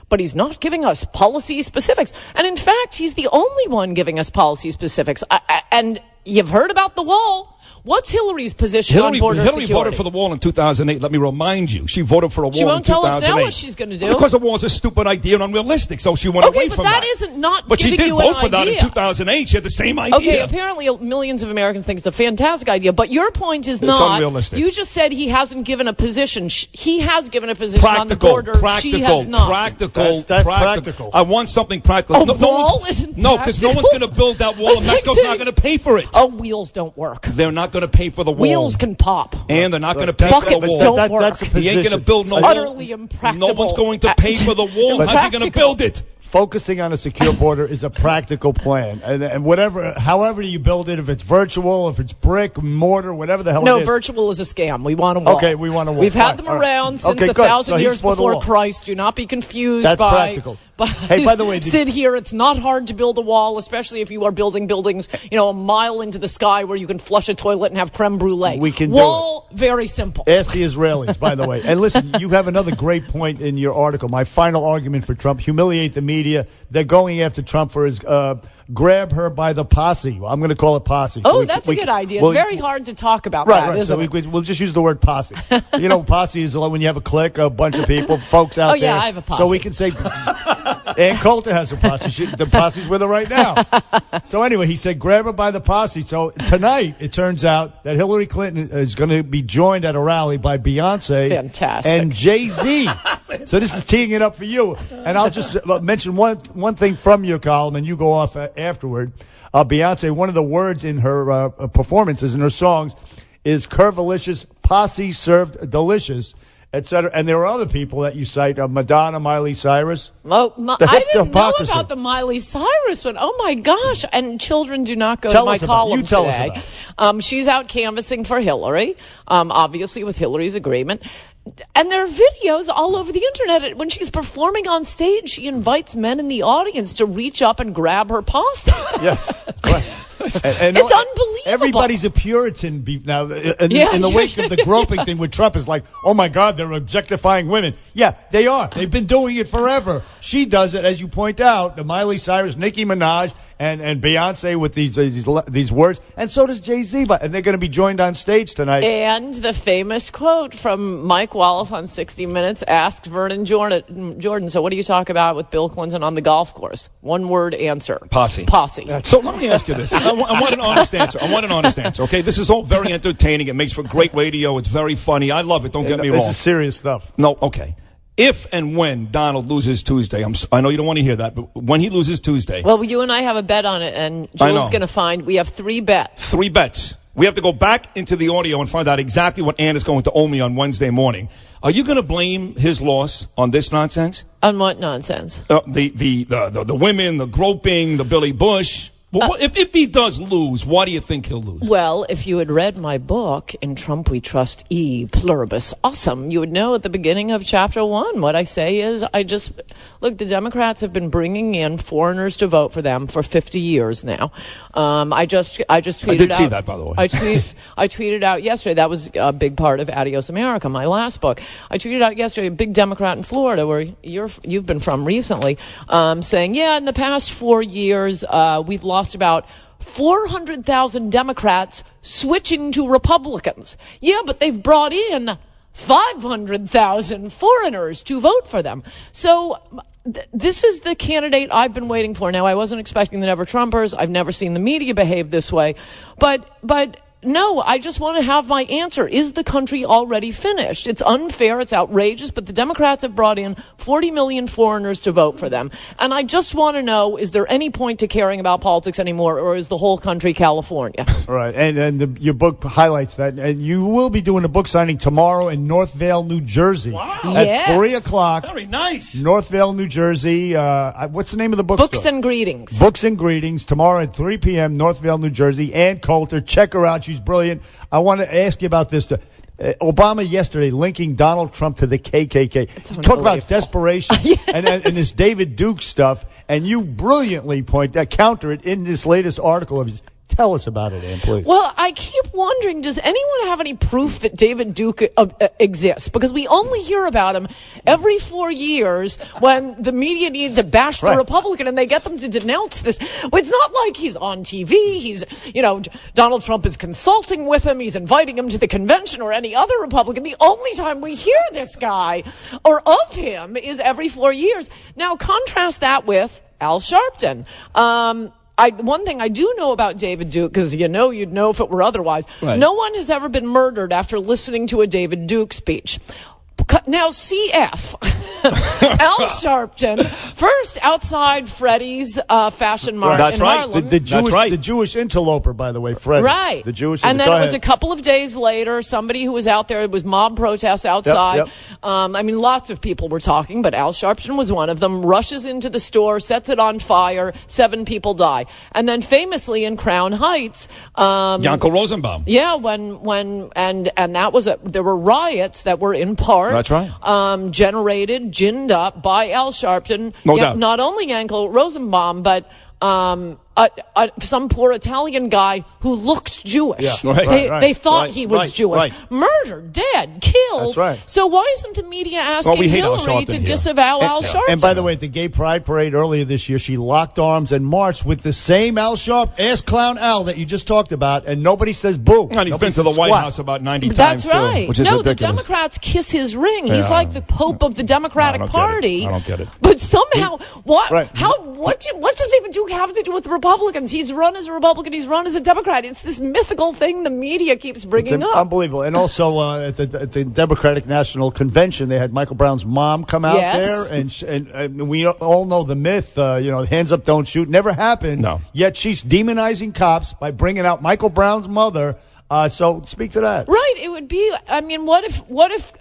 but he's not giving us policy specifics. And in fact, he's the only one giving us policy specifics. And you've heard about the wall. What's Hillary's position on border security? Hillary voted for the wall in 2008. Let me remind you. She voted for a wall in 2008. She won't tell us now what she's going to do. Because the wall is a stupid idea and unrealistic, so she went away from that. But that isn't not But giving she did you an vote for that idea. in 2008. She had the same idea. Okay, apparently millions of Americans think it's a fantastic idea, but your point is not. Unrealistic. You just said he hasn't given a position. He has given a position on the border. She has not. Practical. I want something practical. A wall isn't No, because no one's going to build that wall and Mexico's not going to pay for it. Oh, wheels don't work. They're not going to pay for the wall. Wheels can pop. And they're not going to pay for the Buckets wall. don't work. That's a position. He ain't going to build no wall. Utterly impractical. No one's going to pay for the wall. How's he going to build it? Focusing on a secure border is a practical plan, and however you build it, if it's virtual, if it's brick, mortar, whatever the hell it is. No, virtual is a scam. We want a wall. Okay, we want a wall. We've had them around since 1,000 years before Christ. Do not be confused That's practical. Hey, by the way, Sid here, it's not hard to build a wall, especially if you are building buildings, a mile into the sky where you can flush a toilet and have creme brulee. We can wall, do it. Very simple. Ask the Israelis, by the way. And listen, you have another great point in your article. My final argument for Trump: humiliate the media. They're going after Trump for his grab her by the posse. Well, I'm going to call it posse. That's a good idea. It's very hard to talk about that, right. isn't So it? we'll just use the word posse. Posse is when you have a clique, a bunch of people, folks out there. Oh, yeah, I have a posse. So we can say Ann Coulter has a posse. The posse's with her right now. So anyway, he said grab her by the posse. So tonight, it turns out that Hillary Clinton is going to be joined at a rally by Beyonce and Jay-Z. So this is teeing it up for you. And I'll just mention one thing from your column, and you go off afterward. Beyonce, one of the words in her performances, in her songs, is curvilicious, posse served delicious, etc. And there are other people that you cite, Madonna, Miley Cyrus. I didn't know about the Miley Cyrus one. Oh, my gosh. And children do not go to my column today. She's out canvassing for Hillary, obviously with Hillary's agreement. And there are videos all over the internet. When she's performing on stage, she invites men in the audience to reach up and grab her posse. Yes, right. And it's unbelievable. Everybody's a Puritan now. In the wake of the groping thing with Trump, is like, oh my God, they're objectifying women. Yeah, they are. They've been doing it forever. She does it, as you point out. The Miley Cyrus, Nicki Minaj, and Beyonce with these words, and so does Jay-Z. And they're going to be joined on stage tonight. And the famous quote from Mike Wallace on 60 Minutes asked Vernon Jordan, so what do you talk about with Bill Clinton on the golf course? One word answer. Posse. So let me ask you this. I want an honest answer. Okay, this is all very entertaining. It makes for great radio. It's very funny. I love it. Don't get me wrong. This is serious stuff. No, okay. If and when Donald loses Tuesday, I know you don't want to hear that, but when he loses Tuesday. Well, you and I have a bet on it, and Julie's going to find we have 3 bets. 3 bets. We have to go back into the audio and find out exactly what Ann is going to owe me on Wednesday morning. Are you going to blame his loss on this nonsense? On what nonsense? The women, the groping, the Billy Bush. Well, if he does lose, why do you think he'll lose? Well, if you had read my book, In Trump We Trust E Pluribus Awesome, you would know at the beginning of chapter 1 what I say is look, the Democrats have been bringing in foreigners to vote for them for 50 years now. I just tweeted out. I did see that, by the way. I tweeted out yesterday. That was a big part of Adios America, my last book. I tweeted out yesterday, a big Democrat in Florida, where you've been from recently, saying, in the past 4 years, we've lost about 400,000 Democrats switching to Republicans. Yeah, but they've brought in 500,000 foreigners to vote for them. So this is the candidate I've been waiting for. Now, I wasn't expecting the Never-Trumpers. I've never seen the media behave this way. But no, I just want to have my answer. Is the country already finished? It's unfair. It's outrageous. But the Democrats have brought in 40 million foreigners to vote for them. And I just want to know, is there any point to caring about politics anymore, or is the whole country California? All right. And your book highlights that. And you will be doing a book signing tomorrow in Northvale, New Jersey. Wow. At 3 o'clock. Very nice. Northvale, New Jersey. What's the name of the book? Books and Greetings. Books and Greetings. Tomorrow at 3 p.m., Northvale, New Jersey. Ann Coulter. Check her out. She's brilliant. I want to ask you about this. Obama yesterday linking Donald Trump to the KKK. Talk about desperation. Yes. and this David Duke stuff. And you brilliantly counter it in this latest article of his. Tell us about it, Ann, please. Well, I keep wondering, does anyone have any proof that David Duke exists? Because we only hear about him every 4 years when the media needs to bash the Republican and they get them to denounce this. It's not like he's on TV. He's, Donald Trump is consulting with him. He's inviting him to the convention or any other Republican. The only time we hear this guy or of him is every 4 years. Now, contrast that with Al Sharpton. One thing I do know about David Duke, because you'd know if it were otherwise, no one has ever been murdered after listening to a David Duke speech. Now, CF, Al Sharpton, first outside Freddie's Fashion Mart in Harlem. The Jewish interloper, by the way, Freddie. Right. The Jewish. And then it was a couple of days later, somebody who was out there, it was mob protests outside. Yep. Lots of people were talking, but Al Sharpton was one of them, rushes into the store, sets it on fire, 7 people die. And then famously in Crown Heights, Yankel Rosenbaum. Yeah, and that was there were riots that were in part That's right. Ginned up by Al Sharpton. No doubt. Not only Yankel Rosenbaum, but some poor Italian guy who looked Jewish. Yeah. They thought he was Jewish. Murdered, dead, killed. That's right. So why isn't the media asking Hillary to disavow Al Sharpton? And by the way, at the Gay Pride Parade earlier this year, she locked arms and marched with the same Al Sharp, ass clown Al that you just talked about, and nobody says boo. And he's been to the White House about 90 That's times, right. too, which is ridiculous. ridiculous. The Democrats kiss his ring. He's like the Pope of the Democratic Party. I don't get it. But somehow, what does David Duke have to do with the Republicans? He's run as a Republican. He's run as a Democrat. It's this mythical thing the media keeps bringing up. Unbelievable. And also at the Democratic National Convention, they had Michael Brown's mom come out there, and we all know the myth. Hands up, don't shoot. Never happened. No. Yet she's demonizing cops by bringing out Michael Brown's mother. So speak to that. Right. It would be. What if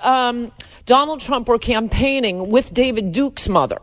Donald Trump were campaigning with David Duke's mother?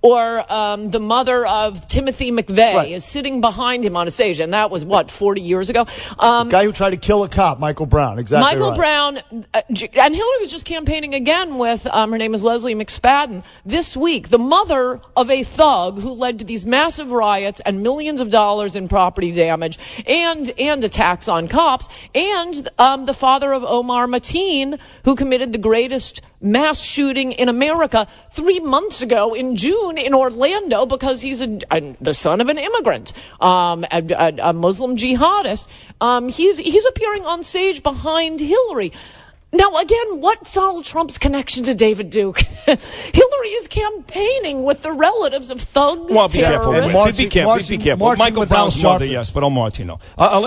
Or the mother of Timothy McVeigh is sitting behind him on a stage, and that was 40 years ago. The guy who tried to kill a cop, Michael Brown, exactly. Michael Brown, and Hillary was just campaigning again with her name is Leslie McSpadden this week, the mother of a thug who led to these massive riots and millions of dollars in property damage and attacks on cops, and the father of Omar Mateen, who committed the greatest mass shooting in America 3 months ago in June in Orlando because he's the son of an immigrant, a Muslim jihadist. He's appearing on stage behind Hillary. Now, again, what's Donald Trump's connection to David Duke? Hillary is campaigning with the relatives of thugs, terrorists. Be careful. Michael Brown's mother, yes, but Omar no.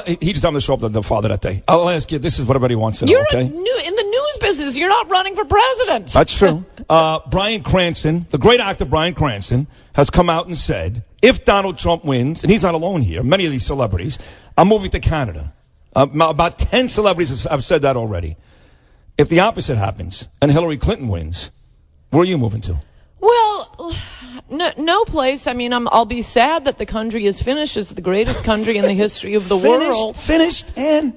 He just happened to show up the father that day. I'll ask you, this is what everybody wants to know, You're okay? in the news business. You're not running for president. That's true. Bryan Cranston, the great actor Bryan Cranston, has come out and said, if Donald Trump wins, and he's not alone here, many of these celebrities, I'm moving to Canada. About 10 celebrities have said that already. If the opposite happens and Hillary Clinton wins, where are you moving to? Well, no place. I mean, I'll be sad that the country is finished as the greatest country in the history of the world. Finished. Yeah,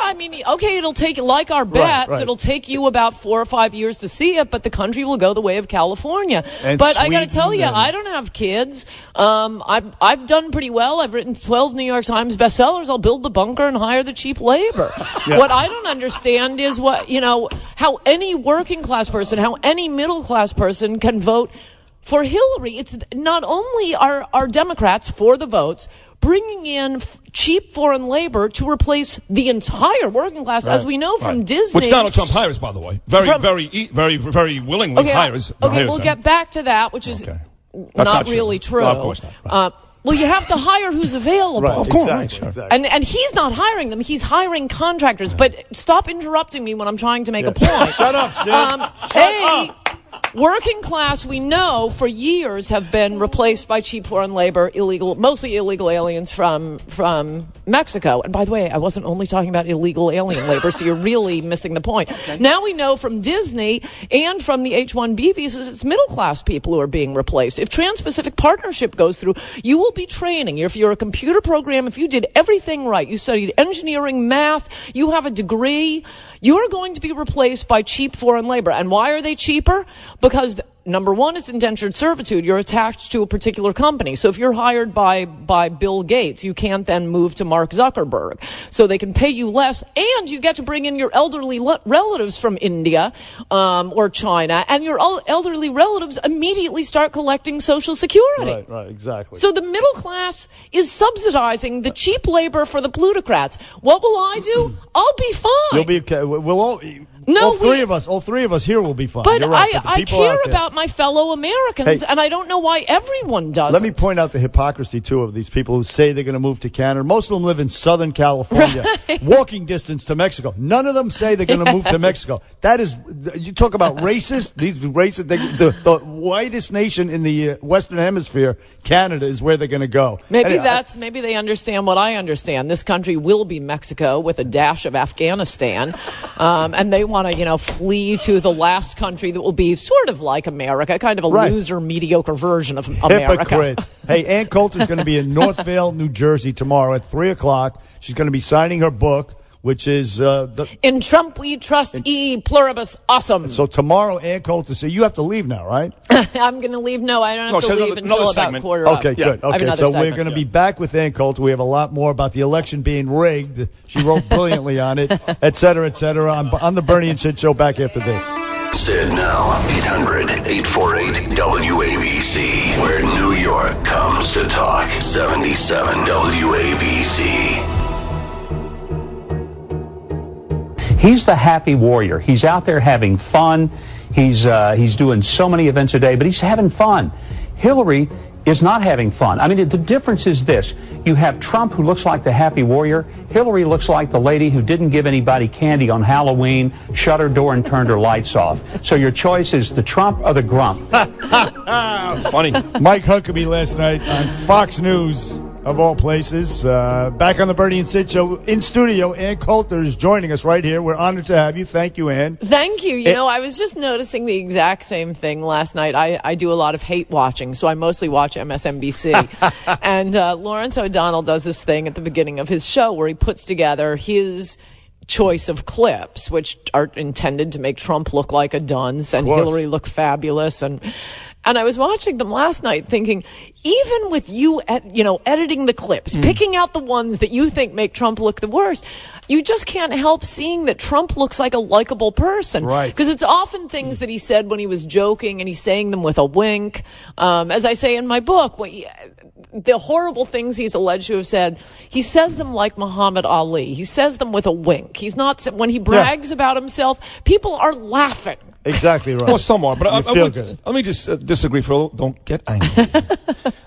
I mean, okay, it'll take, like our bets, right. It'll take you about 4 or 5 years to see it, but the country will go the way of California. And but Sweden, I got to tell you, I don't have kids. I've done pretty well. I've written 12 New York Times bestsellers. I'll build the bunker and hire the cheap labor. Yeah. What I don't understand is how any working class person, how any middle class person can vote for Hillary. It's not only are Democrats for the votes bringing in cheap foreign labor to replace the entire working class, as we know from Disney. Which Donald Trump hires, by the way. Very willingly hires. Okay, we'll get back to that, which is not really true. No, of course not. Right. Well, you have to hire who's available. Right, of course. Exactly. And he's not hiring them. He's hiring contractors. But stop interrupting me when I'm trying to make a point. Shut up, Sid. Working class, we know, for years have been replaced by cheap foreign labor, mostly illegal aliens from Mexico. And by the way, I wasn't only talking about illegal alien labor, so you're really missing the point. Okay. Now we know from Disney and from the H-1B visas, it's middle class people who are being replaced. If Trans-Pacific Partnership goes through, you will be training. If you're a computer program, if you did everything right, you studied engineering, math, you have a degree, you're going to be replaced by cheap foreign labor. And why are they cheaper? Because number one, it's indentured servitude. You're attached to a particular company. So if you're hired by Bill Gates, you can't then move to Mark Zuckerberg. So they can pay you less, and you get to bring in your elderly relatives from India or China, and your elderly relatives immediately start collecting Social Security. Right, exactly. So the middle class is subsidizing the cheap labor for the plutocrats. What will I do? I'll be fine. You'll be okay. All three of us here will be fine. But you're right, I care about my fellow Americans, and I don't know why everyone does. Let me point out the hypocrisy, too, of these people who say they're going to move to Canada. Most of them live in Southern California, walking distance to Mexico. None of them say they're going to move to Mexico. That is, you talk about racist. These racist, the whitest nation in the Western Hemisphere, Canada, is where they're going to go. Maybe they understand what I understand. This country will be Mexico with a dash of Afghanistan, and they want to, flee to the last country that will be sort of like America, kind of a loser, mediocre version of America. Hypocrite. Hey, Ann Coulter's going to be in Northvale, New Jersey tomorrow at 3 o'clock. She's going to be signing her book, which is In Trump We Trust, E Pluribus Awesome. So tomorrow, Ann Coulter. So you have to leave now, right? I'm going to leave. No, I don't have to leave until about quarter up. Okay, good. Okay, so we're going to be back with Ann Coulter. We have a lot more about the election being rigged. She wrote brilliantly on it, et cetera, et cetera. On the Bernie and Sid Show back after this. Sid now, 800-848-WABC, where New York comes to talk. 77 WABC. He's the happy warrior. He's out there having fun. He's doing so many events a day, but he's having fun. Hillary is not having fun. I mean, the difference is this. You have Trump, who looks like the happy warrior. Hillary looks like the lady who didn't give anybody candy on Halloween, shut her door and turned her lights off. So your choice is the Trump or the Grump. Funny. Mike Huckabee last night on Fox News, of all places. Back on the Bernie and Sid Show. In studio, Ann Coulter is joining us right here. We're honored to have you. Thank you, Ann. Thank you. I was just noticing the exact same thing last night. I do a lot of hate watching, so I mostly watch MSNBC. And Lawrence O'Donnell does this thing at the beginning of his show where he puts together his choice of clips, which are intended to make Trump look like a dunce and Hillary look fabulous. And I was watching them last night thinking, even with you, editing the clips, picking out the ones that you think make Trump look the worst, you just can't help seeing that Trump looks like a likable person. Right. Because it's often things that he said when he was joking, and he's saying them with a wink. As I say in my book, the horrible things he's alleged to have said, he says them like Muhammad Ali. He says them with a wink. He's not, when he brags about himself, people are laughing. Exactly right. Well, some are, but let me just disagree, Phil. Don't get angry.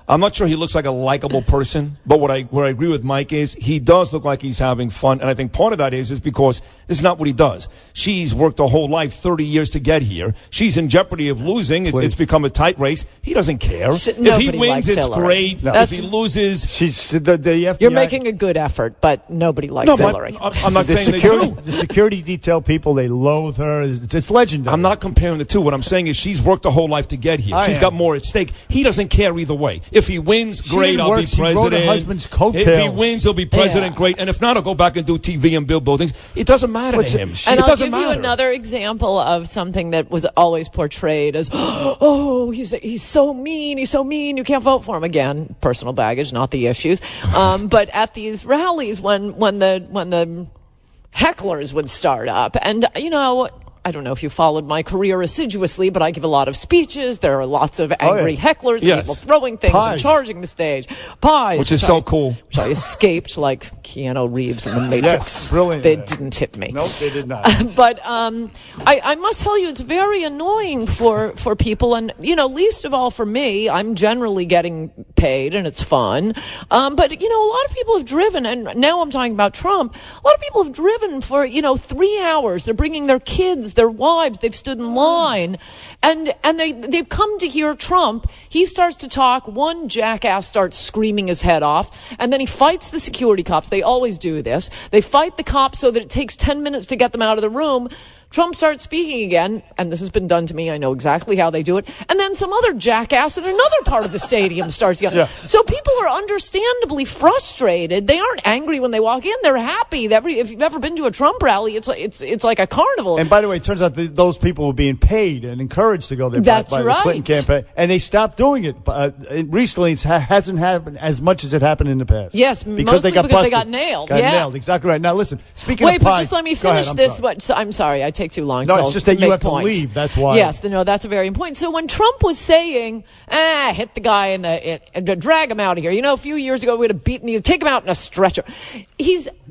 I'm not sure he looks like a likable person, but what I agree with Mike is he does look like he's having fun, and I think part of that is because this is not what he does. She's worked her whole life, 30 years to get here. She's in jeopardy of losing. It's become a tight race. He doesn't care. If he wins, it's great. No. If he loses, the FBI. You're making a good effort, but nobody likes Hillary. I'm not saying they do. The security detail people, they loathe her. It's legendary. I'm not comparing the two. What I'm saying is she's worked her whole life to get here. She's got more at stake. He doesn't care either way. If he wins, great, I'll be president. She rode her husband's coattails. If he wins, he'll be president, great. And if not, I'll go back and do TV and build buildings. It doesn't matter to him. And I'll give you another example of something that was always portrayed as, oh, he's so mean, you can't vote for him. Again, personal baggage, not the issues. But at these rallies, when the hecklers would start up, and I don't know if you followed my career assiduously, but I give a lot of speeches. There are lots of angry hecklers, people throwing things and charging the stage. Pies. Which is so cool. Which I escaped like Keanu Reeves in The Matrix. Yes, brilliant. They didn't hit me. Nope, they did not. But I must tell you, it's very annoying for people. And, least of all for me, I'm generally getting paid and it's fun. But, a lot of people have driven, and now I'm talking about Trump, a lot of people have driven for, 3 hours. They're bringing their kids, their wives, they've stood in line, and they've come to hear Trump. He starts to talk, one jackass starts screaming his head off, and then he fights the security cops. They always do this. They fight the cops so that it takes 10 minutes to get them out of the room. Trump starts speaking again, and this has been done to me. I know exactly how they do it. And then some other jackass in another part of the stadium starts yelling. Yeah. So people are understandably frustrated. They aren't angry when they walk in. They're happy. If you've ever been to a Trump rally, it's like a carnival. And by the way, it turns out those people were being paid and encouraged to go there by the Clinton campaign. And they stopped doing it. Recently, it hasn't happened as much as it happened in the past. Yes, because they got nailed. Nailed. Exactly right. Now, listen, speaking of pies. But just let me finish this. I'm sorry. I take too long. No, it's just that you have to leave. That's why. Yes, that's a very important point. So when Trump was saying, hit the guy and drag him out of here. A few years ago we would have beaten you. Take him out in a stretcher.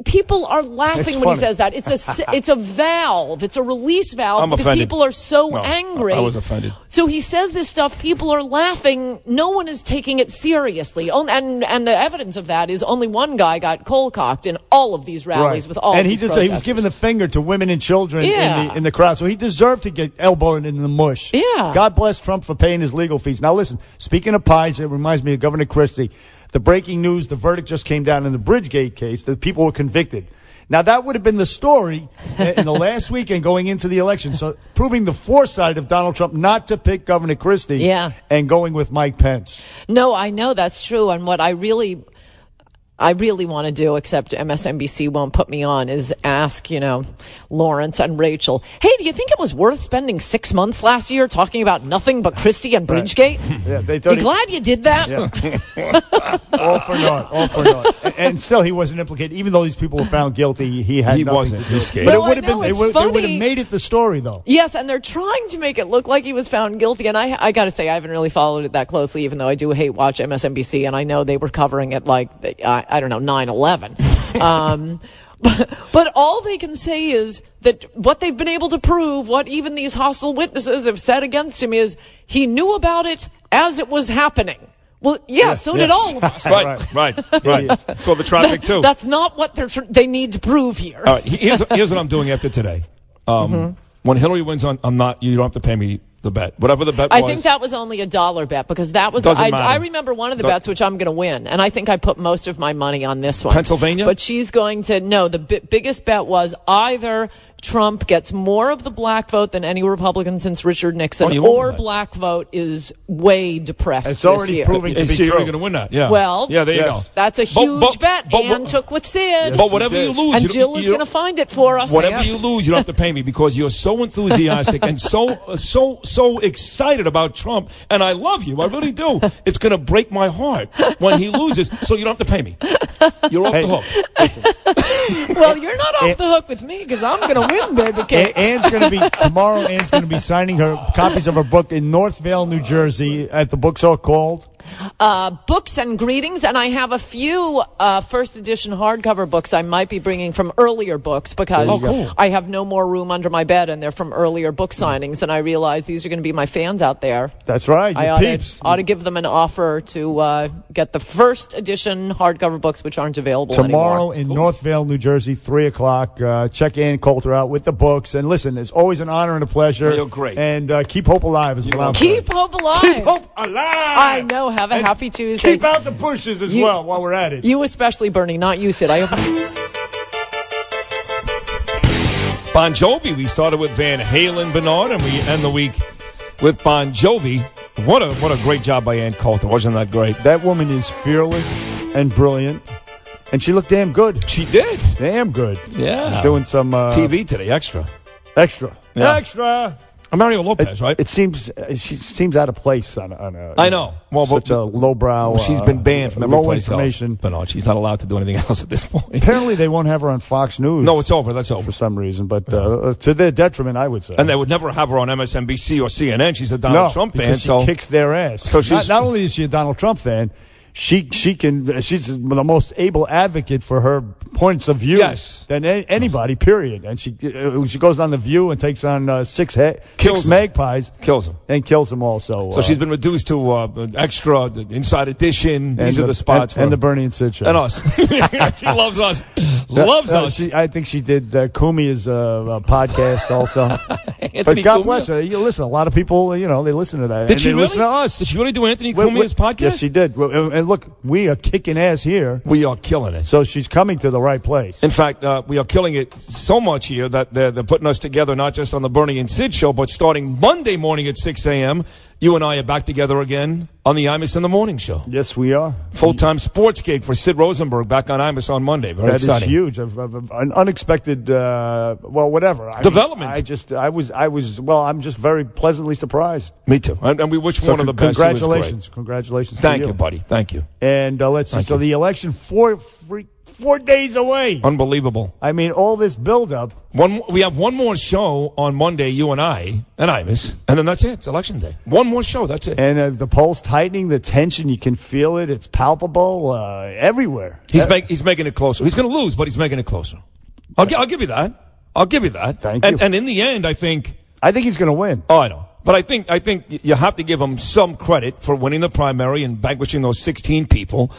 People are laughing when he says that. It's a valve. It's a release valve because offended. People are so angry. I was offended. So he says this stuff. People are laughing. No one is taking it seriously. And the evidence of that is only one guy got cold-cocked in all of these rallies with all of these protesters. He was giving the finger to women and children in the crowd, so he deserved to get elbowed in the mush. Yeah. God bless Trump for paying his legal fees. Now listen, speaking of pies, it reminds me of Governor Christie. The breaking news, the verdict just came down in the Bridgegate case. The people were convicted. Now that would have been the story in the last weekend going into the election. So proving the foresight of Donald Trump not to pick Governor Christie and going with Mike Pence. No, I know that's true. And what I really want to do, except MSNBC won't put me on, is ask, Lawrence and Rachel, hey, do you think it was worth spending 6 months last year talking about nothing but Christie and Bridgegate? Yeah, you glad you did that? Yeah. All for naught. And still, he wasn't implicated. Even though these people were found guilty, he wasn't. He escaped. But it would have been. They would have made it the story, though. Yes, and they're trying to make it look like he was found guilty. And I got to say, I haven't really followed it that closely, even though I do hate watch MSNBC, and I know they were covering it like I don't know, 9/11. But all they can say is that what they've been able to prove, what even these hostile witnesses have said against him, is he knew about it as it was happening. Well, so did all of us. Right. So the traffic too. That's not what they need to prove here. All right, here's what I'm doing after today. When Hillary wins, you don't have to pay me the bet. Whatever the bet was. I think that was only $1 bet because that was. I remember one of the bets which I'm going to win, and I think I put most of my money on this one. Pennsylvania. But she's going to the biggest bet was either Trump gets more of the black vote than any Republican since Richard Nixon, or black vote is way depressed. It's already proving to be true. You're going to win that. Yeah. Well, there you go. That's a huge bet. Ann took with Sid. But whatever you lose, and Jill is going to find it for us. Whatever you lose, you don't have to pay me because you're so enthusiastic and so excited about Trump, and I love you. I really do. It's going to break my heart when he loses, so you don't have to pay me. You're off the hook. Well, you're not off the hook with me because I'm going to win, baby cake. Ann's going to be signing her copies of her book in Northvale, New Jersey at the bookstore called Books and greetings, and I have a few first edition hardcover books I might be bringing from earlier books because I have no more room under my bed, and they're from earlier book signings, and I realize these are going to be my fans out there. That's right. I ought to give them an offer to get the first edition hardcover books, which aren't available tomorrow anymore. in Northvale, New Jersey, 3 o'clock. Check Ann Coulter out with the books. And listen, it's always an honor and a pleasure. You're great. And keep hope alive as well. Keep hope alive. Keep hope alive. I know. Have a happy Tuesday. Keep out the bushes as well while we're at it. You especially, Bernie, not you, Sid. Bon Jovi, we started with Van Halen, Bernard, and we end the week with Bon Jovi. What a great job by Ann Coulter. Wasn't that great? That woman is fearless and brilliant. And she looked damn good. She did. Damn good. Yeah. She's doing some TV today, extra. Yeah. Extra. Mario Lopez, right? It seems she seems out of place on a. I know. Well, such a lowbrow. She's been banned from every low place information. else. But no, she's not allowed to do anything else at this point. Apparently, they won't have her on Fox News. No, it's over. That's over for some reason. But to their detriment, I would say. And they would never have her on MSNBC or CNN. She's a Donald Trump fan, so she kicks their ass. So she's not only is she a Donald Trump fan. She's the most able advocate for her points of view than anybody, period. And she goes on The View and takes on six magpies. Kills them. And kills them also. So she's been reduced to extra, Inside Edition. These are the spots. And the Bernie and Sid show. And us. She loves us. Loves us. I think she did Kumi's podcast also. But God bless her. You listen, a lot of people, they listen to that. Did she really? Listen to us. Did she really do Anthony Kumi's podcast? Yes, she did. And look, we are kicking ass here. We are killing it. So she's coming to the right place. In fact, we are killing it so much here that they're putting us together not just on the Bernie and Sid show, but starting Monday morning at 6 a.m., you and I are back together again on the Imus in the Morning Show. Yes, we are. Full-time sports gig for Sid Rosenberg back on Imus on Monday. Very exciting. That is huge. An unexpected, whatever. Development. I'm just very pleasantly surprised. Me too. And we wish one of the best. Congratulations. Congratulations. Thank you, buddy. Thank you. And let's see. So the election, 4 days away. Unbelievable. I mean, all this buildup. We have one more show on Monday, you and Imus, and then that's it. It's election day. One more show, that's it. And the polls tightening, the tension, you can feel it. It's palpable everywhere. He's making it closer. He's going to lose, but he's making it closer. I'll give you that. Thank you. And in the end, I think he's going to win. Oh, I know. But I think you have to give him some credit for winning the primary and vanquishing those 16 people.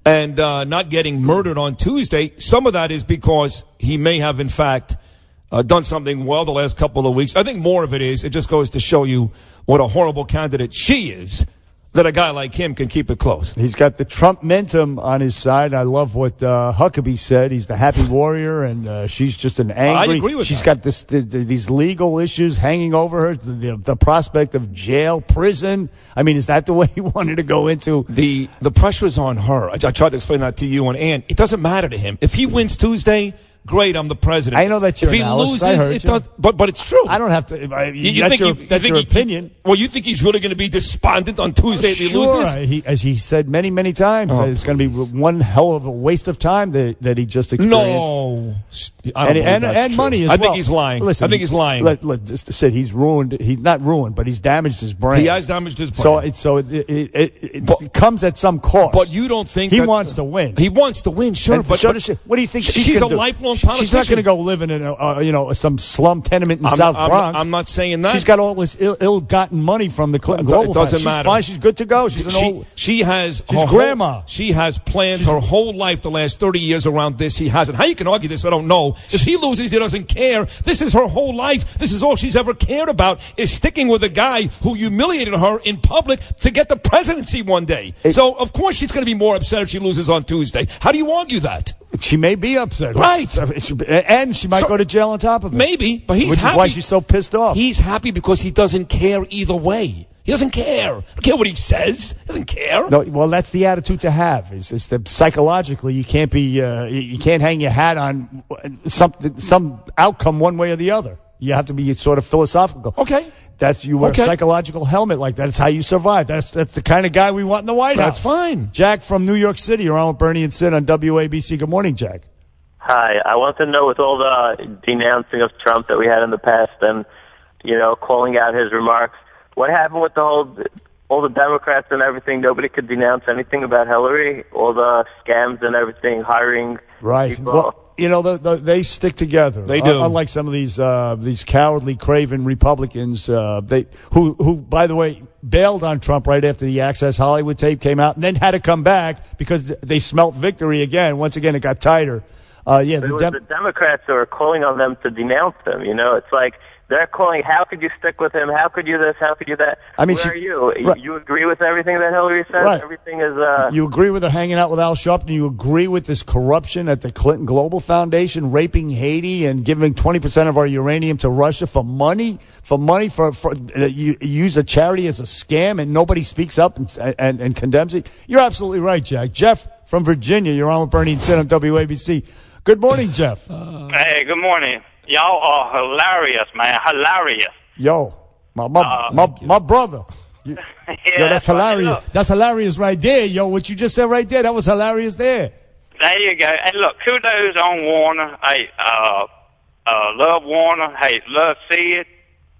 And not getting murdered on Tuesday. Some of that is because he may have, in fact, done something well the last couple of weeks. I think more of it just goes to show you what a horrible candidate she is, that a guy like him can keep it close. He's got the Trump momentum on his side. I love what Huckabee said. He's the happy warrior, and she's just an angry. I agree with She's got these legal issues hanging over her, the prospect of jail, prison. I mean, is that the way he wanted to go into? The pressure's on her. I tried to explain that to you and Ann. It doesn't matter to him. If he wins Tuesday, great, I'm the president. I know that's your analysis. If he loses, it does. But it's true. I don't have to. That's your opinion. Well, you think he's really going to be despondent on Tuesday if he loses? As he said many, many times, it's going to be one hell of a waste of time that he just experienced. No, I don't and money as well. I think he's lying. Listen, I think he's lying. Said he's ruined. He's not ruined, but he's damaged his brain. He has damaged his brain. So it comes at some cost. But you don't think he wants to win? He wants to win, sure. But what do you think she's a lifelong politician? She's not going to go live in some slum tenement in South Bronx. I'm not saying that. She's got all this ill-gotten money from the Clinton Global Fund. It doesn't matter. She's fine. She's good to go. She's grandma. She has planned her whole life the last 30 years around this. He hasn't. How you can argue this, I don't know. If he loses, he doesn't care. This is her whole life. This is all she's ever cared about, is sticking with a guy who humiliated her in public to get the presidency one day. So, of course, she's going to be more upset if she loses on Tuesday. How do you argue that? She may be upset. Right. And she might go to jail on top of it. Maybe, but he's happy. Which is why she's so pissed off. He's happy because he doesn't care either way. He doesn't care. I don't care what he says. He doesn't care. No, well, that's the attitude to have. Is that psychologically you can't be you can't hang your hat on some outcome one way or the other. You have to be sort of philosophical. Okay. You wear a psychological helmet like that. That's how you survive. That's the kind of guy we want in the White House. That's fine. Jack from New York City. You're on with Bernie and Sid on WABC. Good morning, Jack. Hi. I want to know, with all the denouncing of Trump that we had in the past and, calling out his remarks, what happened with the whole all the Democrats and everything, nobody could denounce anything about Hillary, all the scams and everything, hiring people. Well, you know, they stick together. They do. Unlike some of these cowardly, craven Republicans, who, by the way, bailed on Trump right after the Access Hollywood tape came out, and then had to come back because they smelt victory again. Once again, it got tighter. It was the Democrats who are calling on them to denounce them. You know, it's like they're calling, how could you stick with him? How could you this? How could you that? I mean, where are you? Right. You agree with everything that Hillary says? Right. Everything is... You agree with her hanging out with Al Sharpton? You agree with this corruption at the Clinton Global Foundation, raping Haiti and giving 20% of our uranium to Russia for money? You use a charity as a scam and nobody speaks up and condemns it? You're absolutely right, Jack. Jeff from Virginia, you're on with Bernie and Sid on WABC. Good morning, Jeff. Hey, good morning. Y'all are hilarious, man. Hilarious. Yo, my brother. Yo, that's hilarious. That's hilarious right there, yo. What you just said right there, that was hilarious there. There you go. And look, kudos on Warner. Hey, love Warner. Hey, love Sid.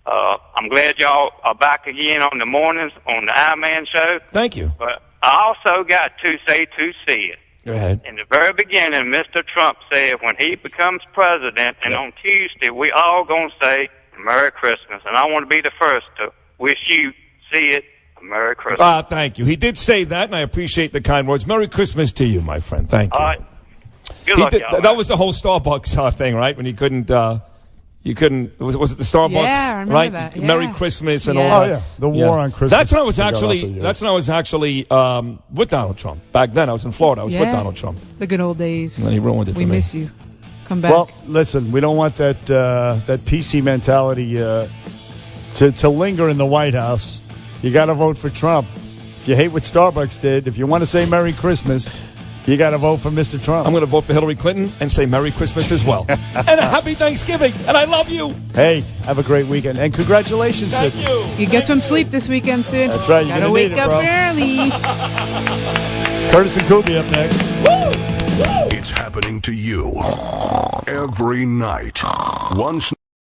I'm glad y'all are back again on the mornings on the I-Man show. Thank you. But I also got to say to Sid. Go ahead. In the very beginning, Mr. Trump said when he becomes president, and on Tuesday, we all going to say Merry Christmas. And I want to be the first to wish you, Sid, a Merry Christmas. Thank you. He did say that, and I appreciate the kind words. Merry Christmas to you, my friend. Thank you. All right. Good luck, y'all. That was the whole Starbucks thing, right? When you couldn't... was it the Starbucks? Yeah, I remember right? that. Yeah. Merry Christmas and all that. Oh, yeah. The war on Christmas. That's when I was actually with Donald Trump. Back then, I was in Florida. I was with Donald Trump. The good old days. And he ruined it for me. We miss you. Come back. Well, listen, we don't want that PC mentality to linger in the White House. You got to vote for Trump. If you hate what Starbucks did, if you want to say Merry Christmas, you got to vote for Mr. Trump. I'm going to vote for Hillary Clinton and say Merry Christmas as well. And a Happy Thanksgiving. And I love you. Hey, have a great weekend. And congratulations, Sid. You get some sleep this weekend, Sid. That's right. Gotta wake up early. Curtis and Kubi up next. It's happening to you every night. One